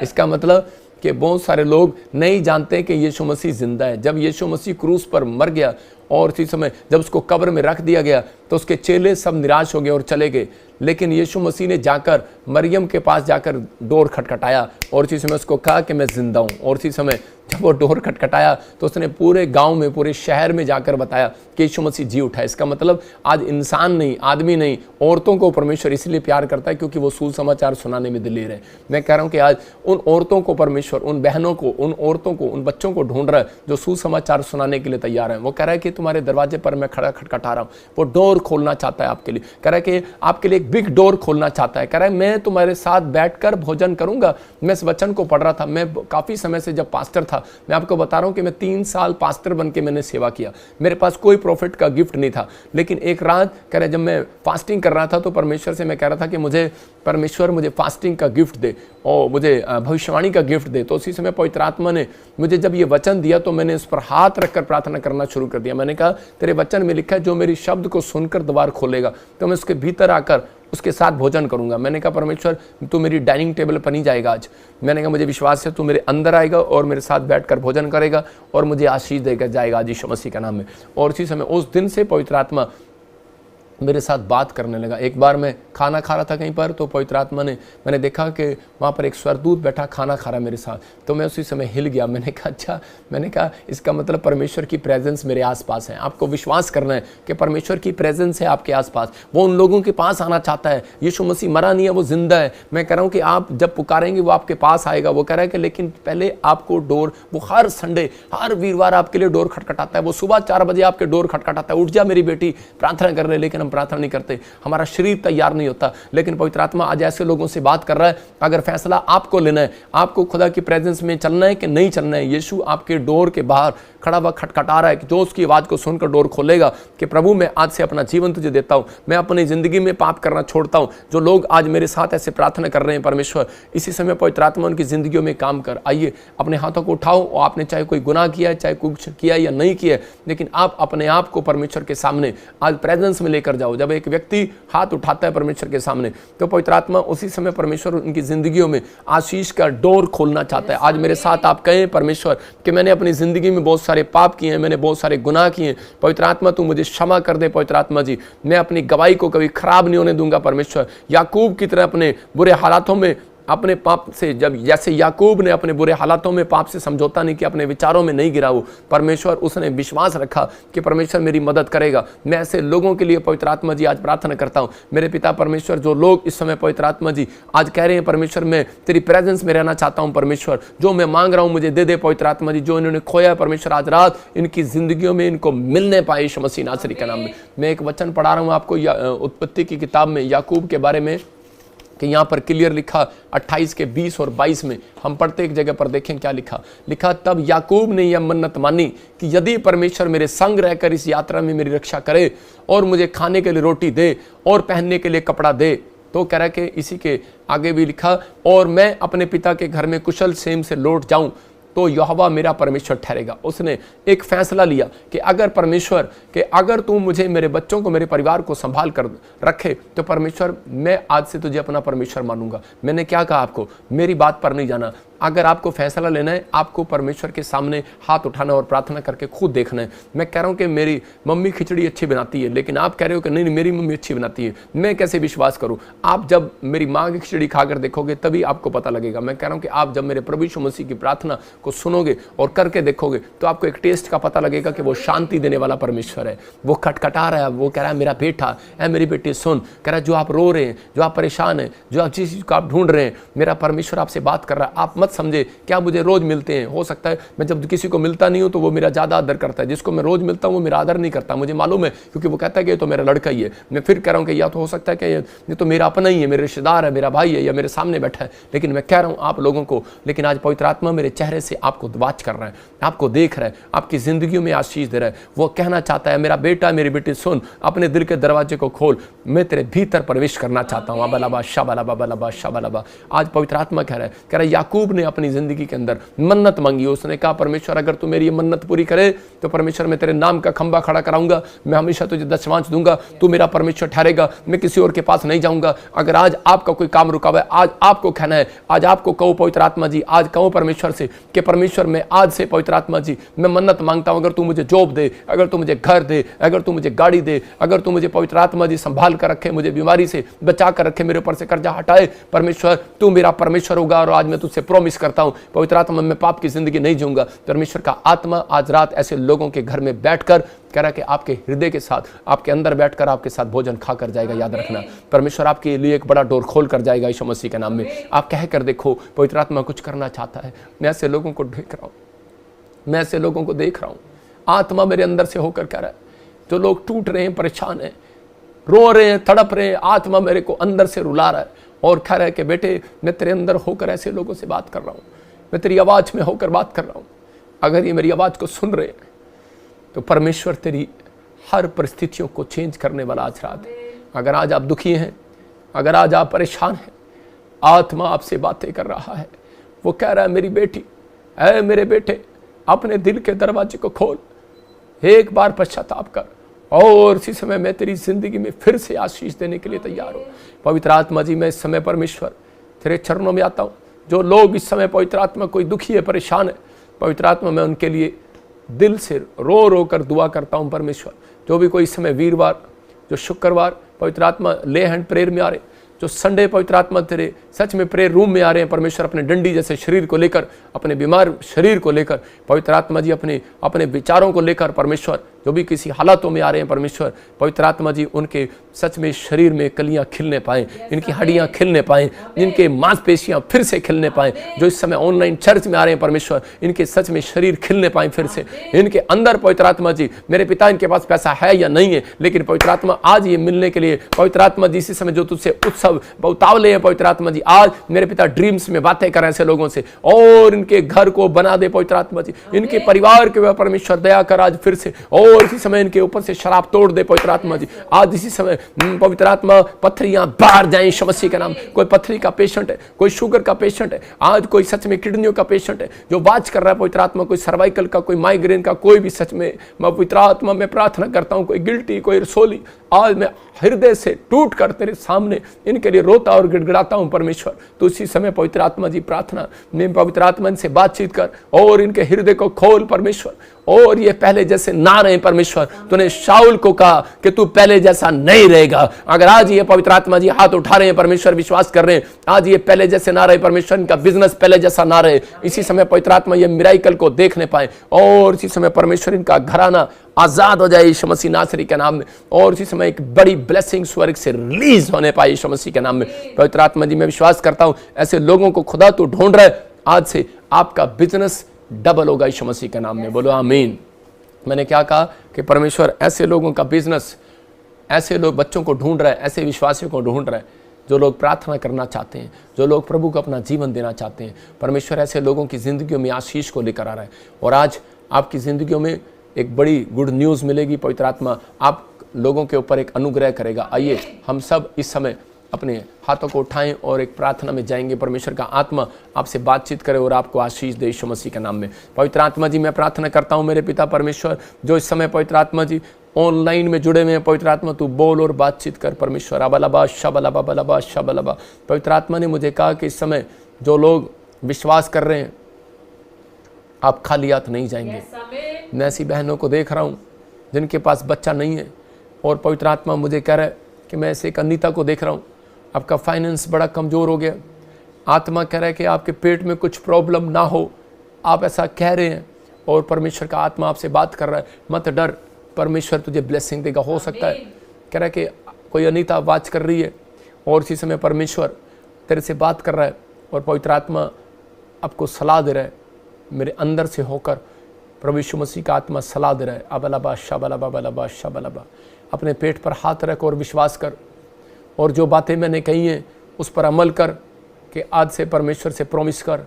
इसका मतलब कि बहुत सारे लोग नहीं जानते कि यीशु मसीह जिंदा है। जब यीशु मसीह क्रूस पर मर गया और उसी समय जब उसको कब्र में रख दिया गया तो उसके चेले सब निराश हो गए और चले गए, लेकिन यीशु मसीह ने जाकर मरियम के पास जाकर डोर खटखटाया और उसी समय उसको कहा कि मैं जिंदा हूँ। और उसी समय जब वो डोर खटखटाया तो उसने पूरे गांव में, पूरे शहर में जाकर बताया कि यीशु मसीह जी उठा है। इसका मतलब आज इंसान नहीं, आदमी नहीं, औरतों को परमेश्वर इसलिए प्यार करता है क्योंकि वो सुसमाचार सुनाने में दिलेर है। मैं कह रहा हूँ कि आज उन औरतों को परमेश्वर, उन बहनों को, उन औरतों को, उन बच्चों को ढूंढ रहा है जो सुसमाचार सुनाने के लिए तैयार है। वो कह रहा है कि तुम्हारे दरवाजे पर मैं खड़ा खटखटा रहा हूँ। वो डोर खोलना चाहता है आपके लिए, कह रहा है कि आपके लिए एक बिग डोर खोलना चाहता है। कह रहा है मैं तुम्हारे साथ बैठकर भोजन करूंगा। मैं इस वचन को पढ़ रहा था, मैं काफी समय से जब पास्टर था, मैं आपको बता रहा हूं कि मैं 3 साल पास्टर बन के मैंने सेवा किया। मेरे पास कोई प्रॉफिट का गिफ्ट नहीं था, लेकिन एक रात कह रहे जब मैं फास्टिंग कर रहा था तो परमेश्वर से मैं कह रहा था कि मुझे परमेश्वर मुझे फास्टिंग का गिफ्ट दे और मुझे भविष्यवाणी का गिफ्ट दे। तो उसी समय पवित्र आत्मा ने मुझे जब ये वचन दिया तो मैंने इस पर हाथ रखकर प्रार्थना करना शुरू कर दिया। मैंने कहा तेरे वचन में लिखा है जो मेरी शब्द को सुनकर द्वार खोलेगा तो मैं उसके भीतर आकर उसके साथ भोजन करूंगा। मैंने कहा परमेश्वर तू मेरी डाइनिंग टेबल पर नहीं जाएगा आज। मैंने कहा मुझे विश्वास है तू मेरे अंदर आएगा और मेरे साथ बैठकर भोजन करेगा और मुझे आशीष देगा जाएगा आज यीशु मसीह का नाम में। और उसी समय उस दिन से पवित्र आत्मा मेरे साथ बात करने लगा। एक बार मैं खाना खा रहा था कहीं पर, तो पवित्र आत्मा ने, मैंने देखा कि वहाँ पर एक स्वर्गदूत बैठा खाना खा रहा मेरे साथ, तो मैं उसी समय हिल गया। मैंने कहा अच्छा, मैंने कहा इसका मतलब परमेश्वर की प्रेजेंस मेरे आसपास है। आपको विश्वास करना है कि परमेश्वर की प्रेजेंस है आपके आसपास, वो उन लोगों के पास आना चाहता है। यीशु मसीह मरा नहीं है, वो जिंदा है। मैं कह रहा हूँ कि आप जब पुकारेंगे वो आपके पास आएगा। वो कह रहा है कि लेकिन पहले आपको डोर, वो हर संडे, हर वीरवार आपके लिए डोर खटखटाता है। वो सुबह 4 बजे आपके डोर खटखटाता है, उठ जा मेरी बेटी प्रार्थना कर रहे, लेकिन हम प्रार्थना नहीं करते, हमारा शरीर तैयार नहीं होता। लेकिन पवित्र आत्मा आज ऐसे लोगों से बात कर रहा है, अगर फैसला आपको लेना है, आपको खुदा की प्रेजेंस में चलना है कि नहीं चलना है, यीशु आपके डोर के बाहर खड़ा हुआ खटखटा रहा है कि जो उसकी आवाज़ को सुनकर डोर खोलेगा कि प्रभु मैं आज से अपना जीवन तुझे देता हूँ, मैं अपनी ज़िंदगी में पाप करना छोड़ता हूँ। जो लोग आज मेरे साथ ऐसे प्रार्थना कर रहे हैं परमेश्वर, इसी समय पवित्र आत्मा उनकी ज़िंदगियों में काम कर। आइए अपने हाथों को उठाओ, और आपने चाहे कोई गुनाह किया है, चाहे कुछ किया या नहीं किया है, लेकिन आप अपने आप को परमेश्वर के सामने आज प्रेजेंस में लेकर जाओ। जब एक व्यक्ति हाथ उठाता है परमेश्वर के सामने, तो पवित्र आत्मा उसी समय परमेश्वर उनकी ज़िंदगियों में आशीष का डोर खोलना चाहता है। आज मेरे साथ आप कहें परमेश्वर कि मैंने अपनी ज़िंदगी में बहुत सारे पाप किए हैं, मैंने बहुत सारे गुनाह किए हैं, पवित्र आत्मा तू मुझे क्षमा कर दे। पवित्र आत्मा जी, मैं अपनी गवाही को कभी खराब नहीं होने दूंगा परमेश्वर। याकूब की तरह अपने बुरे हालातों में, अपने पाप से, जब जैसे याकूब ने अपने बुरे हालातों में पाप से समझौता नहीं किया, अपने विचारों में नहीं गिरा, वो परमेश्वर उसने विश्वास रखा कि परमेश्वर मेरी मदद करेगा। मैं ऐसे लोगों के लिए पवित्र आत्मा जी आज प्रार्थना करता हूँ। मेरे पिता परमेश्वर, जो लोग इस समय पवित्र आत्मा जी आज कह रहे हैं परमेश्वर मैं तेरी प्रेजेंस में रहना चाहता हूँ परमेश्वर, जो मैं मांग रहा हूँ मुझे दे दे पवित्र आत्मा जी। जो इन्होंने खोया है परमेश्वर, आज रात इनकी जिंदगियों में इनको मिलने पाए यीशु मसीह नासरी के नाम में। मैं एक वचन पढ़ा रहा हूँ आपको उत्पत्ति की किताब में याकूब के बारे में, कि यहाँ पर क्लियर लिखा 28 के 20 और 22 में हम पढ़ते एक जगह पर देखें क्या लिखा। तब याकूब ने यह मन्नत मानी कि यदि परमेश्वर मेरे संग रहकर इस यात्रा में मेरी रक्षा करे और मुझे खाने के लिए रोटी दे और पहनने के लिए कपड़ा दे, तो कह रहा कि इसी के आगे भी लिखा, और मैं अपने पिता के घर में कुशल क्षेम से लौट जाऊं तो यहोवा मेरा परमेश्वर ठहरेगा। उसने एक फैसला लिया कि अगर परमेश्वर कि अगर तू मुझे, मेरे बच्चों को, मेरे परिवार को संभाल कर रखे, तो परमेश्वर मैं आज से तुझे अपना परमेश्वर मानूंगा। मैंने क्या कहा आपको, मेरी बात पर नहीं जाना। अगर आपको फैसला लेना है, आपको परमेश्वर के सामने हाथ उठाना और प्रार्थना करके खुद देखना है। मैं कह रहा हूँ कि मेरी मम्मी खिचड़ी अच्छी बनाती है, लेकिन आप कह रहे हो कि नहीं मेरी मम्मी अच्छी बनाती है, मैं कैसे विश्वास करूँ? आप जब मेरी माँ की खिचड़ी खाकर देखोगे तभी आपको पता लगेगा। मैं कह रहा हूँ कि आप जब मेरे प्रभु यीशु मसीह की प्रार्थना को सुनोगे और करके देखोगे तो आपको एक टेस्ट का पता लगेगा कि वो शांति देने वाला परमेश्वर है। वो खटखटा रहा है, वो कह रहा है मेरा बेटा है, मेरी बेटी सुन। कह रहा है जो आप रो रहे हैं, जो आप परेशान हैं, जो आप जिस चीज़ को आप ढूंढ रहे हैं, मेरा परमेश्वर आपसे बात कर रहा है। आप मत समझे क्या मुझे रोज मिलते हैं, हो सकता है मैं जब किसी को मिलता नहीं हूं तो वो मेरा ज्यादा आदर करता है, जिसको मैं रोज मिलता हूं वो मेरा आदर नहीं करता, मुझे मालूम है, क्योंकि वो कहता है कि ये तो मेरा लड़का ही है। मैं फिर कह रहा हूं कि या तो हो सकता है कि ये तो मेरा अपना ही है, मेरे रिश्तेदार है, मेरा भाई है, या मेरे सामने बैठा है, लेकिन मैं कह रहा हूं आप लोगों को, लेकिन आज पवित्र आत्मा मेरे चेहरे से आपको वाच कर रहा है, आपको देख रहा है, आपकी जिंदगियों में आशीष दे रहा है। वो कहना चाहता है मेरा बेटा, मेरी बेटी सुन, अपने दिल के दरवाजे को खोल, मैं तेरे भीतर प्रवेश करना चाहता हूँ। अबलाबा शाबलाबा बलाबा शाबलाबा। आज पवित्र आत्मा कह रहा है याकूब ने अपनी जिंदगी के अंदर मन्नत मांगी। उसने कहा परमेश्वर अगर तू मेरी ये मन्नत पूरी करे तो परमेश्वर मैं तेरे नाम का खंबा खड़ा कराऊंगा, मैं हमेशा तुझे दशमांश दूंगा, तू मेरा परमेश्वर ठहरेगा, मैं किसी और के पास नहीं जाऊंगा। अगर आज आपका कोई काम रुका हुआ है, आज आपको कहना है, आज आपको कहो पवित्र आत्मा जी, आज कहो परमेश्वर से कि परमेश्वर मैं आज से पवित्र आत्मा जी मैं मन्नत मांगता हूं, अगर तू मुझे जॉब दे, अगर तू मुझे घर दे, अगर तू मुझे गाड़ी दे, अगर तू मुझे पवित्र आत्मा जी संभाल कर रखे, मुझे बीमारी से बचा कर रखे, मेरे ऊपर से कर्जा हटाए, परमेश्वर तू मेरा परमेश्वर होगा। और आज मैं तुझसे प्रॉमिस करता हूं पवित्र आत्मा मैं पाप की जिंदगी नहीं जीऊंगा। परमेश्वर का आत्मा आज रात ऐसे लोगों के घर में बैठकर कह रहा है कि आपके हृदय के साथ, आपके अंदर बैठकर आपके साथ भोजन खाकर जाएगा। याद रखना परमेश्वर आपके लिए एक बड़ा डोर खोल कर जाएगा यीशु मसीह के नाम में। आप कह कर देखो पवित्र आत्मा कुछ करना चाहता है। मैं ऐसे लोगों को देख रहा हूं, मैं ऐसे लोगों को देख रहा हूं, आत्मा मेरे अंदर से होकर कह रहा है, जो लोग टूट रहे हैं, परेशान हैं, रो रहे हैं, तड़प रहे हैं, आत्मा मेरे को अंदर से रुला रहा है और कह रहा है कि बेटे मैं तेरे अंदर होकर ऐसे लोगों से बात कर रहा हूं, मैं तेरी आवाज में होकर बात कर रहा हूं। अगर ये मेरी आवाज को सुन रहे हैं तो परमेश्वर तेरी हर परिस्थितियों को चेंज करने वाला आज रात है। अगर आज आप दुखी हैं, अगर आज आप परेशान हैं, आत्मा आपसे बातें कर रहा है। वो कह रहा है मेरी बेटी, ऐ मेरे बेटे, अपने दिल के दरवाजे को खोल, एक बार पश्चाताप कर और इसी समय मैं तेरी जिंदगी में फिर से आशीष देने के लिए तैयार हूँ। पवित्र आत्मा जी मैं इस समय परमेश्वर तेरे चरणों में आता हूँ। जो लोग इस समय पवित्र आत्मा कोई दुखी है, परेशान है, पवित्र आत्मा मैं उनके लिए दिल से रो रो कर दुआ करता हूँ। परमेश्वर जो भी कोई इस समय वीरवार, जो शुक्रवार पवित्र आत्मा ले हैंड प्रेयर में आ रहे, जो संडे पवित्र आत्मा तेरे सच में प्रेयर रूम में आ रहे हैं, परमेश्वर अपने डंडी जैसे शरीर को लेकर, अपने बीमार शरीर को लेकर, पवित्र आत्मा जी अपने विचारों को लेकर, परमेश्वर जो भी किसी हालातों में आ रहे हैं परमेश्वर, पवित्र आत्मा जी उनके सच में शरीर में कलियां खिलने पाएं, इनकी हड्डियां खिलने पाएं, इनके मांसपेशियां फिर से खिलने पाएं। जो इस समय ऑनलाइन चर्च में आ रहे हैं परमेश्वर, इनके सच में शरीर खिलने पाएं फिर से, इनके अंदर पवित्र आत्मा जी, मेरे पिता इनके पास पैसा है या नहीं है, लेकिन पवित्र आत्मा आज ये मिलने के लिए पवित्र आत्मा जी इसी समय जो तुझसे उत्सव उतावले हैं पवित्र आत्मा जी, आज मेरे पिता ड्रीम्स में बातें करें ऐसे लोगों से, और इनके घर को बना दे पवित्र आत्मा जी, इनके परिवार के ऊपर परमेश्वर दया कर आज फिर से, और इसी समय इनके ऊपर से शराब तोड़ दे पवित्र आत्मा जी। आज इसी समय पवित्र आत्मा पत्थरियां बाहर जाएं यीशु मसीह के नाम। कोई पत्थरी का पेशेंट है, कोई शुगर का पेशेंट है, आज कोई सच में किडनियों का पेशेंट है जो वाच कर रहा है पवित्र आत्मा, कोई सर्वाइकल का, कोई माइग्रेन का, कोई भी सच में मैं पवित्र आत्मा में प्रार्थना करता हूं, कोई गिल्टी, कोई रसोली, आज मैं हृदय से टूट कर तेरे सामने इनके लिए रोता और गिड़गिड़ाता हूं परमेश्वर। तो इसी समय पवित्र आत्मा जी प्रार्थना में पवित्र आत्मा इनसे बातचीत कर और इनके हृदय को खोल परमेश्वर, और ये पहले जैसे ना रहे परमेश्वर। तूने शाऊल को कहा कि तू पहले जैसा नहीं रहेगा, अगर आज ये पवित्र आत्मा जी हाथ उठा रहे हैं परमेश्वर, विश्वास कर रहे हैं आज ये पहले जैसे ना रहे परमेश्वर, इनका बिजनेस पहले जैसा ना रहे, इसी समय पवित्र आत्मा ये मिराइकल को देखने पाए, और इसी समय परमेश्वर इनका घराना आजाद हो जाए यीशु मसीह नासरी के नाम में, और इसी समय एक बड़ी ब्लेसिंग स्वर्ग से रिलीज होने पाए यीशु मसीह के नाम में। पवित्र आत्मा जी मैं विश्वास करता हूं ऐसे लोगों को खुदा तू ढूंढ रहा है, आज से आपका बिजनेस डबल होगा यीशु मसीह के नाम में, बोलो आमीन। मैंने क्या कहा कि परमेश्वर ऐसे लोगों का बिजनेस, ऐसे लोग बच्चों को ढूंढ रहा है, ऐसे विश्वासियों को ढूंढ रहा है जो लोग प्रार्थना करना चाहते हैं, जो लोग प्रभु को अपना जीवन देना चाहते हैं। परमेश्वर ऐसे लोगों की जिंदगियों में आशीष को लेकर आ रहा है, और आज आपकी जिंदगियों में एक बड़ी गुड न्यूज़ मिलेगी। पवित्र आत्मा आप लोगों के ऊपर एक अनुग्रह करेगा। आइए हम सब इस समय अपने हाथों को उठाएं और एक प्रार्थना में जाएंगे। परमेश्वर का आत्मा आपसे बातचीत करे और आपको आशीष दे यीशु मसीह के नाम में। पवित्र आत्मा जी मैं प्रार्थना करता हूं मेरे पिता परमेश्वर, जो इस समय पवित्र आत्मा जी ऑनलाइन में जुड़े हुए हैं, पवित्र आत्मा तू बोल और बातचीत कर परमेश्वर। अबलबा शबलबा बलबा शबलबा। पवित्र आत्मा ने मुझे कहा कि इस समय जो लोग विश्वास कर रहे हैं आप खाली हाथ नहीं जाएंगे। मैं ऐसी बहनों को देख रहा हूँ जिनके पास बच्चा नहीं है, और पवित्र आत्मा मुझे कह रहा है कि मैं ऐसे एक अनीता को देख रहा हूँ, आपका फाइनेंस बड़ा कमज़ोर हो गया, आत्मा कह रहा है कि आपके पेट में कुछ प्रॉब्लम ना हो, आप ऐसा कह रहे हैं, और परमेश्वर का आत्मा आपसे बात कर रहा है मत डर, परमेश्वर तुझे ब्लेसिंग देगा। हो सकता है कह रहा है कि कोई अनीता वाच कर रही है और इसी समय परमेश्वर तेरे से बात कर रहा है, और पवित्र आत्मा आपको सलाह दे रहा है मेरे अंदर से होकर, प्रभु यीशु मसीह का आत्मा सलाह दे रहा है। अबलबा शबलबा बलबा शबलबा। अपने पेट पर हाथ रख और विश्वास कर, और जो बातें मैंने कही हैं उस पर अमल कर, कि आज से परमेश्वर से प्रॉमिस कर।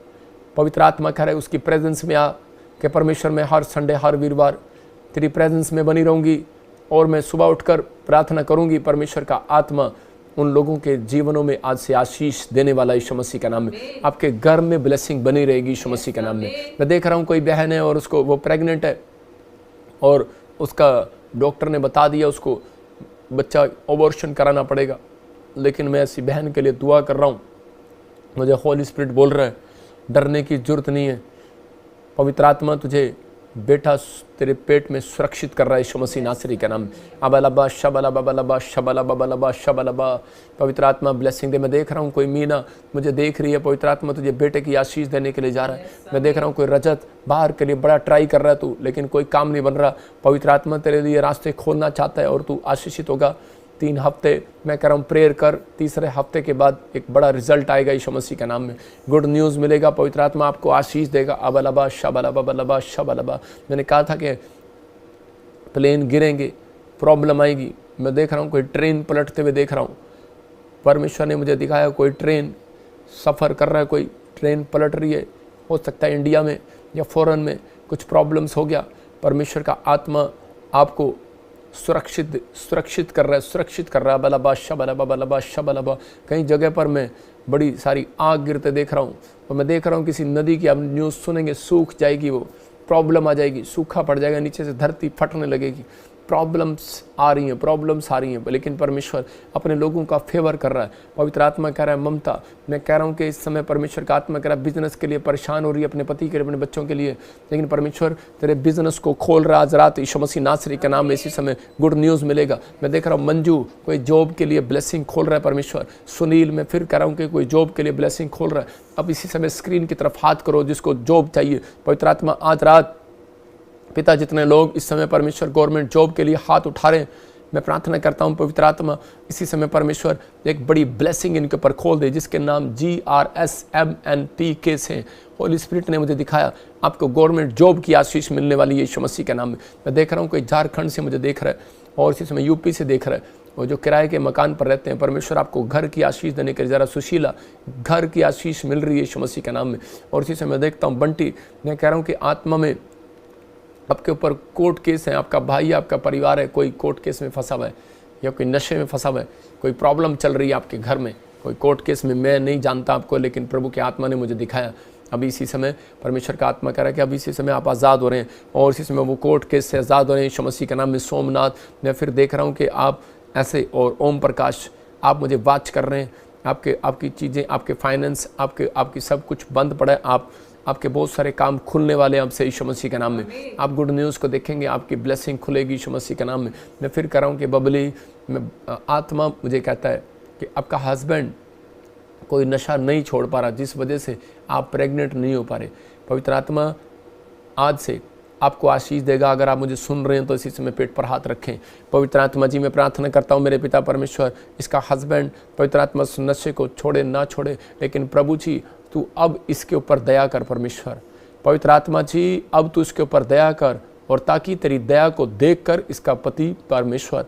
पवित्र आत्मा कह रहा है उसकी प्रेजेंस में आ, कि परमेश्वर मैं हर संडे हर वीरवार तेरी प्रेजेंस में बनी रहूँगी, और मैं सुबह उठकर प्रार्थना करूँगी। परमेश्वर का आत्मा उन लोगों के जीवनों में आज से आशीष देने वाला यीशु मसीह के नाम में। आपके घर में ब्लेसिंग बनी रहेगी यीशु मसीह के नाम में। मैं देख रहा हूँ कोई बहन है और उसको वो प्रेग्नेंट है, और उसका डॉक्टर ने बता दिया उसको बच्चा अबॉर्शन कराना पड़ेगा, लेकिन मैं ऐसी बहन के लिए दुआ कर रहा हूँ। मुझे होली स्पिरिट बोल रहा है डरने की जरूरत नहीं है, पवित्र आत्मा तुझे बेटा तेरे पेट में सुरक्षित कर रहा है यीशु मसीह नासरी के नाम। अबलबा शबलबा बलबा शबलबा बलबा शबलबा। पवित्र आत्मा ब्लेसिंग दे। मैं देख रहा हूँ कोई मीना मुझे देख रही है, पवित्र आत्मा तुझे बेटे की आशीष देने के लिए जा रहा है। मैं देख रहा हूँ कोई रजत बाहर के लिए बड़ा ट्राई कर रहा है तू, लेकिन कोई काम नहीं बन रहा। पवित्र आत्मा तेरे लिए रास्ते खोलना चाहता है और तू आशीषित होगा। 3 हफ्ते मैं कह रहा हूँ प्रेयर कर, तीसरे हफ्ते के बाद एक बड़ा रिजल्ट आएगा यीशु मसीह के नाम में। गुड न्यूज़ मिलेगा, पवित्र आत्मा आपको आशीष देगा। अबलबा शबलबा बलबा शबलबा। मैंने कहा था कि प्लेन गिरेंगे, प्रॉब्लम आएगी। मैं देख रहा हूँ कोई ट्रेन पलटते हुए देख रहा हूँ। परमेश्वर ने मुझे दिखाया कोई ट्रेन सफ़र कर रहा है, कोई ट्रेन पलट रही है। हो सकता है इंडिया में या फॉरेन में कुछ प्रॉब्लम्स हो गया। परमेश्वर का आत्मा आपको सुरक्षित कर रहा है, सुरक्षित कर रहा है। बलबा शबलबा बलबा शबलबा। कई जगह पर मैं बड़ी सारी आग गिरते देख रहा हूँ, और मैं देख रहा हूँ किसी नदी की आप न्यूज़ सुनेंगे सूख जाएगी, वो प्रॉब्लम आ जाएगी, सूखा पड़ जाएगा, नीचे से धरती फटने लगेगी। प्रॉब्लम्स आ रही हैं, लेकिन परमेश्वर अपने लोगों का फेवर कर रहा है। पवित्र आत्मा कह रहा है ममता, मैं कह रहा हूँ कि इस समय परमेश्वर का आत्मा कह रहा है बिजनेस के लिए परेशान हो रही है, अपने पति के लिए, अपने बच्चों के लिए, लेकिन परमेश्वर तेरे बिजनेस को खोल रहा है आज रात यीशु मसीह नासरी के नाम में। इसी समय गुड न्यूज़ मिलेगा। मैं देख रहा हूँ मंजू कोई जॉब के लिए ब्लेसिंग खोल रहा है परमेश्वर। सुनील मैं फिर कह रहा हूँ कि कोई जॉब के लिए ब्लेसिंग खोल रहा है। अब इसी समय स्क्रीन की तरफ हाथ करो जिसको जॉब चाहिए। पवित्र आत्मा आज रात पिता जितने लोग इस समय परमेश्वर गवर्नमेंट जॉब के लिए हाथ उठा रहे हैं, मैं प्रार्थना करता हूँ पवित्र आत्मा इसी समय परमेश्वर एक बड़ी ब्लेसिंग इनके ऊपर खोल दे, जिसके नाम GRSMNT से होली स्पिरिट ने मुझे दिखाया आपको गवर्नमेंट जॉब की आशीष मिलने वाली है यीशु मसीह के नाम में। मैं देख रहा हूँ कोई झारखंड से मुझे देख रहा है और इसी समय यूपी से देख रहा है, और जो किराए के मकान पर रहते हैं, परमेश्वर आपको घर की आशीष देने के लिए ज़रा सुशीला घर की आशीष मिल रही है यीशु मसीह के नाम में। और इसी समय देखता हूँ बंटी, मैं कह रहा हूँ कि आत्मा में आपके ऊपर कोर्ट केस है, आपका भाई आपका परिवार है कोई कोर्ट केस में फंसा हुआ है या कोई नशे में फंसा हुआ है, कोई प्रॉब्लम चल रही है आपके घर में, कोई कोर्ट केस में। मैं नहीं जानता आपको, लेकिन प्रभु के आत्मा ने मुझे दिखाया अभी इसी समय परमेश्वर का आत्मा कह रहा है कि अभी इसी समय आप आज़ाद हो रहे हैं और इसी समय वो कोर्ट केस से आज़ाद हो रहे हैं यीशु मसीह के नाम में। सोमनाथ, मैं फिर देख रहा हूँ कि आप ऐसे, और ओम प्रकाश आप मुझे वाच कर रहे हैं, आपकी चीज़ें, आपके फाइनेंस, आपकी सब कुछ बंद पड़ा है, आपके बहुत सारे काम खुलने वाले हैं आपसे यीशु मसीह के नाम में। आप गुड न्यूज़ को देखेंगे, आपकी ब्लेसिंग खुलेगी यीशु मसीह के नाम में। मैं फिर कह रहा हूँ कि बबली, आत्मा मुझे कहता है कि आपका हस्बैंड कोई नशा नहीं छोड़ पा रहा, जिस वजह से आप प्रेग्नेंट नहीं हो पा रहे। पवित्र आत्मा आज से आपको आशीष देगा। अगर आप मुझे सुन रहे हैं तो इसी समय पेट पर हाथ रखें। पवित्र आत्मा जी, मैं प्रार्थना करता हूँ मेरे पिता परमेश्वर, इसका हस्बैंड पवित्र आत्मा नशे को छोड़े ना छोड़े, लेकिन प्रभु जी तू अब इसके ऊपर दया कर परमेश्वर। पवित्र आत्मा जी अब तू इसके ऊपर दया कर, और ताकि तेरी दया को देखकर इसका पति परमेश्वर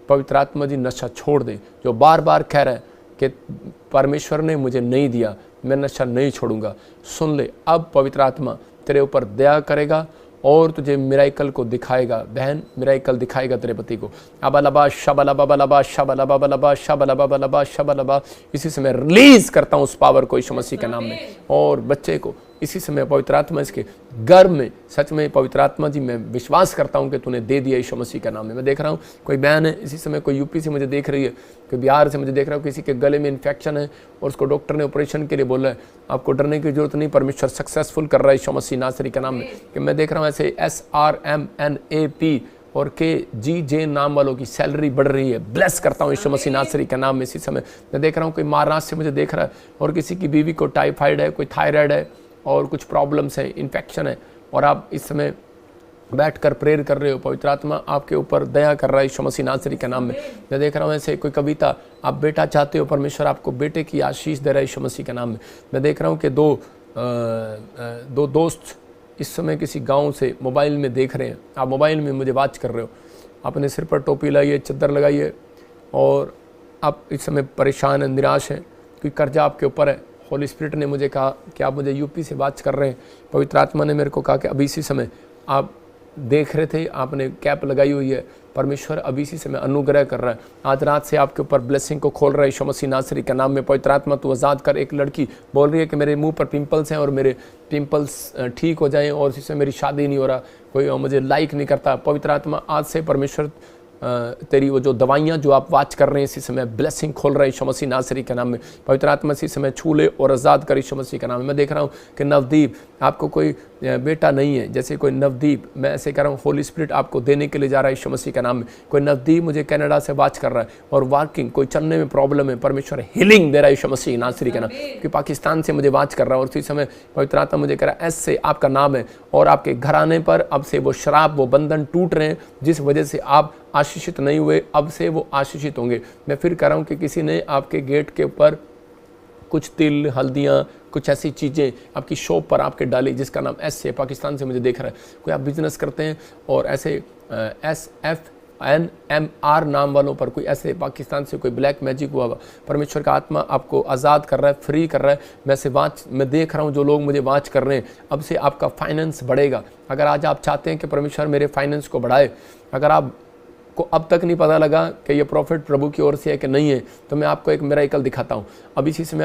पवित्र आत्मा जी नशा छोड़ दे। जो बार बार कह रहा है कि परमेश्वर ने मुझे नहीं दिया, मैं नशा नहीं छोड़ूंगा, सुन ले, अब पवित्र आत्मा तेरे ऊपर दया करेगा और तुझे मिराइकल को दिखाएगा। बहन, मिराइकल दिखाएगा तेरे पति को। अबलबा शबलबा बलबा शबलबा बलबा शबलबा बलबा शबलबा, इसी समय रिलीज करता हूँ उस पावर को यीशु मसीह के नाम में। और बच्चे को इसी समय पवित्र आत्मा इसके गर्भ में, सच में पवित्र आत्मा जी मैं विश्वास करता हूँ कि तूने दे दिया यीशु मसीह के नाम में। मैं देख रहा हूँ कोई बहन है इसी समय, कोई यूपी से मुझे देख रही है, कोई बिहार से मुझे देख रहा हूँ, किसी के गले में इन्फेक्शन है और उसको डॉक्टर ने ऑपरेशन के लिए बोला है। आपको डरने की जरूरत नहीं, परमेश्वर सक्सेसफुल कर रहा है यीशु मसीह नासरी के नाम में। कि मैं देख रहा हूँ ऐसे SRMNAP और KGJ नाम वालों की सैलरी बढ़ रही है। ब्लेस करता हूँ यीशु मसीह नासरी का नाम में। इसी समय मैं देख रहा हूँ कोई महाराष्ट्र से मुझे देख रहा है और किसी की बीवी को टाइफाइड है, कोई थायराइड है और कुछ प्रॉब्लम्स है, इन्फेक्शन है, और आप इस समय बैठकर प्रेयर कर रहे हो। पवित्र आत्मा आपके ऊपर दया कर रहा है यीशु मसीह नासरी के नाम में। मैं देख रहा हूँ ऐसे कोई कविता, आप बेटा चाहते हो, परमेश्वर आपको बेटे की आशीष दे रहा है यीशु मसीह के नाम में। मैं देख रहा हूँ कि दो दोस्त इस समय किसी गांव से मोबाइल में देख रहे हैं। आप मोबाइल में मुझे वाच कर रहे हो, अपने सिर पर टोपी लगाइए, चादर लगाइए, और आप इस समय परेशान हैं, निराश हैं, कोई कर्जा आपके ऊपर है। होली स्पिरिट ने मुझे कहा कि आप मुझे यूपी से बात कर रहे हैं। पवित्र आत्मा ने मेरे को कहा कि अभी इसी समय आप देख रहे थे, आपने कैप लगाई हुई है, परमेश्वर अभी इसी समय अनुग्रह कर रहा है। आज रात से आपके ऊपर ब्लेसिंग को खोल रहा है यीशु मसीह नासरी के नाम में। पवित्र आत्मा तू आज़ाद कर। एक लड़की बोल रही है कि मेरे मुंह पर पिंपल्स हैं और मेरे पिंपल्स ठीक हो जाएं, और इसी से मेरी शादी नहीं हो रहा, कोई मुझे लाइक नहीं करता। पवित्र आत्मा आज से परमेश्वर तेरी वो जो दवाइयाँ जो आप वाच कर रहे हैं इसी समय ब्लेसिंग खोल रहा है यीशु मसीह नासरी के नाम में। पवित्र आत्मा इसी समय छू ले और आज़ाद कर यीशु मसीह के नाम में। मैं देख रहा हूँ कि नवदीप, आपको कोई बेटा नहीं है, जैसे कोई नवदीप, मैं ऐसे कह रहा हूँ होली स्पिरिट आपको देने के लिए जा रहा है यीशु मसीह के नाम में। कोई नवदीप मुझे कनाडा से वाच कर रहा है और वॉकिंग, कोई चलने में प्रॉब्लम है, परमेश्वर हीलिंग दे रहा है यीशु मसीह नासरी के नाम। कि पाकिस्तान से मुझे वाच कर रहा है और उसी समय पवित्र आत्मा मुझे कह रहा है एस से आपका नाम है, और आपके घराने पर अब से वो शराब, वो बंधन टूट रहे हैं जिस वजह से आप आशीषित नहीं हुए, अब से वो आशीषित होंगे। मैं फिर कह रहा हूँ कि किसी ने आपके गेट के ऊपर कुछ तिल, हल्दियाँ, कुछ ऐसी चीज़ें आपकी शॉप पर आपके डाली जिसका नाम एस है, पाकिस्तान से मुझे देख रहा है। कोई आप बिजनेस करते हैं और ऐसे SFNMR नाम वालों पर कोई ऐसे पाकिस्तान से कोई ब्लैक मैजिक हुआ, परमेश्वर का आत्मा आपको आज़ाद कर रहा है, फ्री कर रहा है। मैं देख रहा हूँ जो लोग मुझे वाच कर रहे हैं, अब से आपका फाइनेंस बढ़ेगा। अगर आज आप चाहते हैं कि परमेश्वर मेरे फाइनेंस को बढ़ाए, अगर आप को अब तक नहीं पता लगा कि ये प्रॉफिट प्रभु की ओर से है कि नहीं है, तो मैं आपको एक मिरेकल दिखाता हूँ। अब इसी समय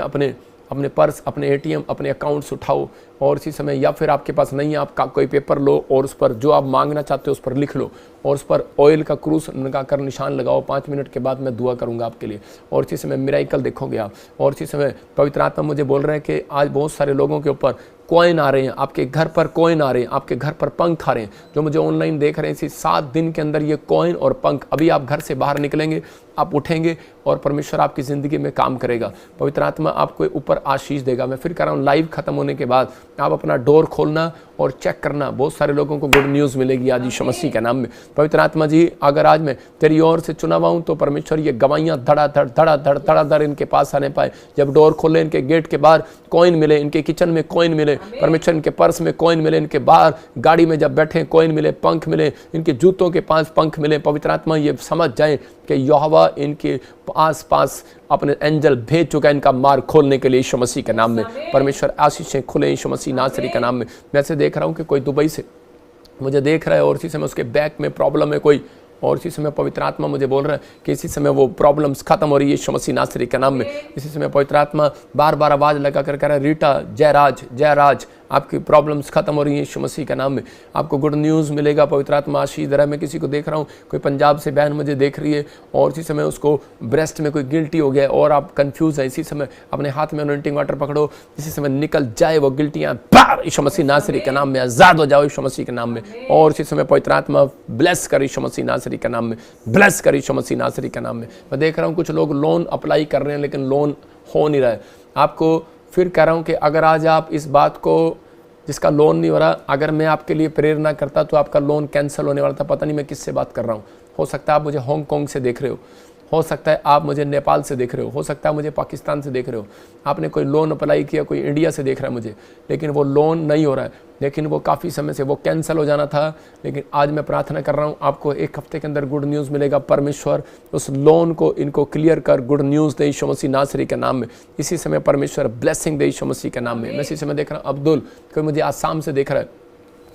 अपने पर्स, अपने ATM, अपने अकाउंट्स उठाओ, और इसी समय, या फिर आपके पास नहीं है, आप कोई पेपर लो और उस पर जो आप मांगना चाहते हो उस पर लिख लो, और उस पर ऑयल का क्रूस लगा कर निशान लगाओ। 5 मिनट के बाद मैं दुआ करूंगा आपके लिए, और इसी समय मिरेकल देखोगे आप। और इसी समय पवित्र आत्मा मुझे बोल रहे हैं कि आज बहुत सारे लोगों के ऊपर कॉइन आ रहे हैं, आपके घर पर कॉइन आ रहे हैं, आपके घर पर पंख आ रहे हैं। जो मुझे ऑनलाइन देख रहे हैं, इसी 7 दिन के अंदर ये कॉइन और पंख, अभी आप घर से बाहर निकलेंगे, आप उठेंगे और परमेश्वर आपकी ज़िंदगी में काम करेगा। पवित्र आत्मा आपको ऊपर आशीष देगा। मैं फिर कह रहा हूँ, लाइव खत्म होने के बाद आप अपना डोर खोलना और चेक करना, बहुत सारे लोगों को गुड न्यूज़ मिलेगी आज यीशु मसीह के नाम में। पवित्र आत्मा जी, अगर आज मैं तेरी ओर से चुना हुआ हूँ तो परमेश्वर ये गवाहियाँ धड़ाधड़ इनके पास आने पाए। जब डोर खोले, इनके गेट के बाहर कॉइन मिले, इनके किचन में कॉइन मिले, परमेश्वर इनके पर्स में कॉइन मिले, इनके बाहर गाड़ी में जब बैठे कॉइन मिले, पंख मिले, इनके जूतों के पास पंख मिले। पवित्र आत्मा ये समझ जाए कि यहोवा इनके आस पास अपने एंजल भेज चुका है इनका मार्ग खोलने के लिए यीशु मसीह के नाम में। परमेश्वर आशीषें खुले यीशु मसीह नासरी के नाम में। मैं ऐसे देख रहा हूँ कि कोई दुबई से मुझे देख रहा है और इसी समय उसके बैक में प्रॉब्लम है कोई, और इसी समय पवित्र आत्मा मुझे बोल रहा है कि इसी समय वो प्रॉब्लम्स खत्म हो रही है यीशु मसीह नासरी के नाम में। इसी समय पवित्र आत्मा बार बार आवाज़ लगा कर कह रहा है, रीटा, जयराज आपकी प्रॉब्लम्स खत्म हो रही है यीशु मसीह के नाम में। आपको गुड न्यूज़ मिलेगा। पवित्र आत्मा आशीष दे रहा है। मैं किसी को देख रहा हूँ, कोई पंजाब से बहन मुझे देख रही है और इसी समय उसको ब्रेस्ट में कोई गिल्टी हो गया और आप कंफ्यूज है। इसी समय अपने हाथ में अनॉइंटिंग वाटर पकड़ो, इसी समय निकल जाए वो गिल्टियाँ, बाहर यीशु मसीह नासरी के नाम में। आज़ाद हो जाओ यीशु मसीह के नाम में। और इसी समय पवित्र आत्मा ब्लेस कर यीशु मसीह नासरी के नाम में, ब्लेस कर यीशु मसीह नासरी के नाम में। मैं देख रहा हूँ कुछ लोग लोन अप्लाई कर रहे हैं लेकिन लोन हो नहीं रहा है। आपको फिर कह रहा हूँ कि अगर आज आप इस बात को, जिसका लोन नहीं हो रहा, अगर मैं आपके लिए प्रेयर ना करता तो आपका लोन कैंसिल होने वाला था। पता नहीं मैं किससे बात कर रहा हूँ। हो सकता है आप मुझे हांगकांग से देख रहे हो सकता है आप मुझे नेपाल से देख रहे हो सकता है मुझे पाकिस्तान से देख रहे हो। आपने कोई लोन अप्लाई किया, कोई इंडिया से देख रहा है मुझे, लेकिन वो लोन नहीं हो रहा है, लेकिन वो काफ़ी समय से वो कैंसिल हो जाना था। लेकिन आज मैं प्रार्थना कर रहा हूँ, आपको 1 हफ्ते के अंदर गुड न्यूज़ मिलेगा। परमेश्वर उस लोन को इनको क्लियर कर गुड न्यूज़ दे यीशु मसीह नासरी के नाम में। इसी समय परमेश्वर ब्लेसिंग दे यीशु मसीह के नाम में। मैं इसी समय देख रहा हूँ अब्दुल, कोई मुझे आसाम से देख रहा है,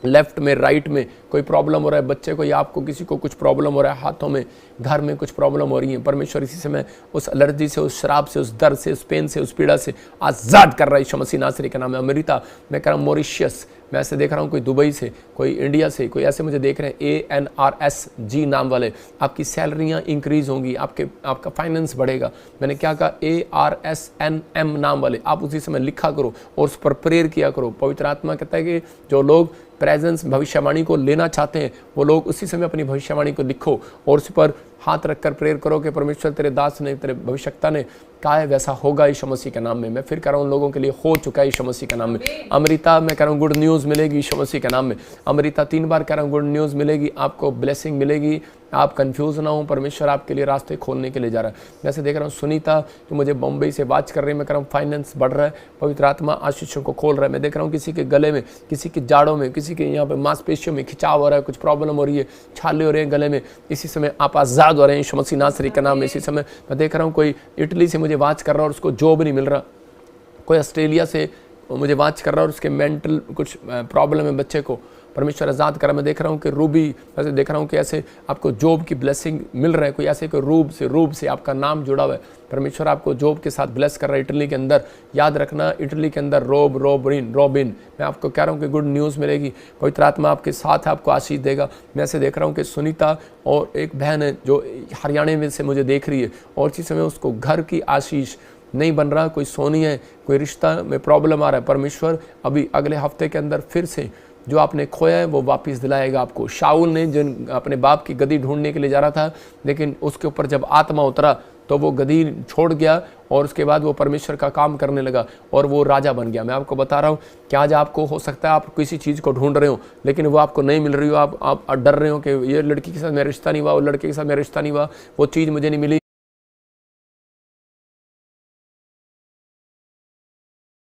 लेफ्ट में, राइट में कोई प्रॉब्लम हो रहा है, बच्चे को या आपको किसी को कुछ प्रॉब्लम हो रहा है, हाथों में, घर में कुछ प्रॉब्लम हो रही है। परमेश्वर इसी समय उस एलर्जी से, उस शराब से, उस दर्द से, उस पेन से, उस पीड़ा से आज़ाद कर रहा है यीशु मसीह नासरी के नाम में। अमेरिका, मैं कह रहा हूँ मॉरिशियस, मैं ऐसे देख रहा हूँ कोई दुबई से, कोई इंडिया से, कोई ऐसे मुझे देख रहे हैं ANRSG नाम वाले। आपकी सैलरियाँ इंक्रीज़ होंगी, आपका फाइनेंस बढ़ेगा। मैंने क्या कहा, ARSNM नाम वाले, आप उसी समय लिखा करो और उस पर प्रेयर किया करो। पवित्र आत्मा कहता है कि जो लोग प्रेजेंस भविष्यवाणी को लेना चाहते हैं वो लोग उसी समय अपनी भविष्यवाणी को लिखो और उस पर हाथ रखकर प्रेयर करो कि परमेश्वर तेरे दास ने, तेरे भविष्यवक्ता ने कहा है वैसा होगा यीशु मसीह के नाम में। मैं फिर कह रहा हूँ उन लोगों के लिए हो चुका है यीशु मसीह के नाम में। अमृता, मैं कह रहा हूँ गुड न्यूज़ मिलेगी यीशु मसीह के नाम में। अमृता 3 बार कह रहा हूँ गुड न्यूज़ मिलेगी, आपको ब्लेसिंग मिलेगी। आप कंफ्यूज ना हो, परमेश्वर आपके लिए रास्ते खोलने के लिए जा रहा है। वैसे देख रहा हूँ सुनीता, तो मुझे बम्बई से बात कर रही है। मैं कह रहा हूँ फाइनेंस बढ़ रहा है, पवित्र आत्मा आशीषों को खोल रहा है। मैं देख रहा हूँ किसी के गले में, किसी के जाड़ों में, किसी के यहाँ पे मांसपेशियों में खिंचाव हो रहा है, कुछ प्रॉब्लम हो रही है, छाले हो रहे हैं गले में। इसी समय आप आज़ाद हो रहे हैं यीशु मसीह नासरी का नाम में। इसी समय मैं देख रहा हूँ कोई इटली से मुझे बात कर रहा है और उसको जॉब नहीं मिल रहा, कोई ऑस्ट्रेलिया से मुझे बात कर रहा है और उसके मेंटल कुछ प्रॉब्लम है बच्चे को, परमेश्वर आज़ाद करा। मैं देख रहा हूँ कि रूबी, वैसे देख रहा हूँ कि ऐसे आपको जॉब की ब्लेसिंग मिल रहा है, कोई ऐसे कोई रूब से आपका नाम जुड़ा हुआ है, परमेश्वर आपको जॉब के साथ ब्लेस कर रहा है। इटली के अंदर, याद रखना इटली के अंदर रोबिन, मैं आपको कह रहा हूँ कि गुड न्यूज़ मिलेगी। पवित्र आत्मा आपके साथ आपको आशीष देगा। मैं ऐसे देख रहा हूँ कि सुनीता और एक बहन है जो हरियाणा में से मुझे देख रही है और इसी समय उसको घर की आशीष नहीं बन रहा, कोई सोनी है, कोई रिश्ता में प्रॉब्लम आ रहा है। परमेश्वर अभी अगले हफ्ते के अंदर फिर से जो आपने खोया है वो वापस दिलाएगा आपको। शाऊल ने जिन अपने बाप की गद्दी ढूंढने के लिए जा रहा था, लेकिन उसके ऊपर जब आत्मा उतरा तो वो गद्दी छोड़ गया और उसके बाद वो परमेश्वर का काम करने लगा और वो राजा बन गया। मैं आपको बता रहा हूँ कि आज आपको हो सकता है आप किसी चीज़ को ढूंढ रहे हो लेकिन वो आपको नहीं मिल रही हो, आप डर रहे हो कि ये लड़की के साथ मेरा रिश्ता नहीं हुआ, वो लड़के के साथ मेरा रिश्ता नहीं हुआ, वो चीज़ मुझे नहीं मिली।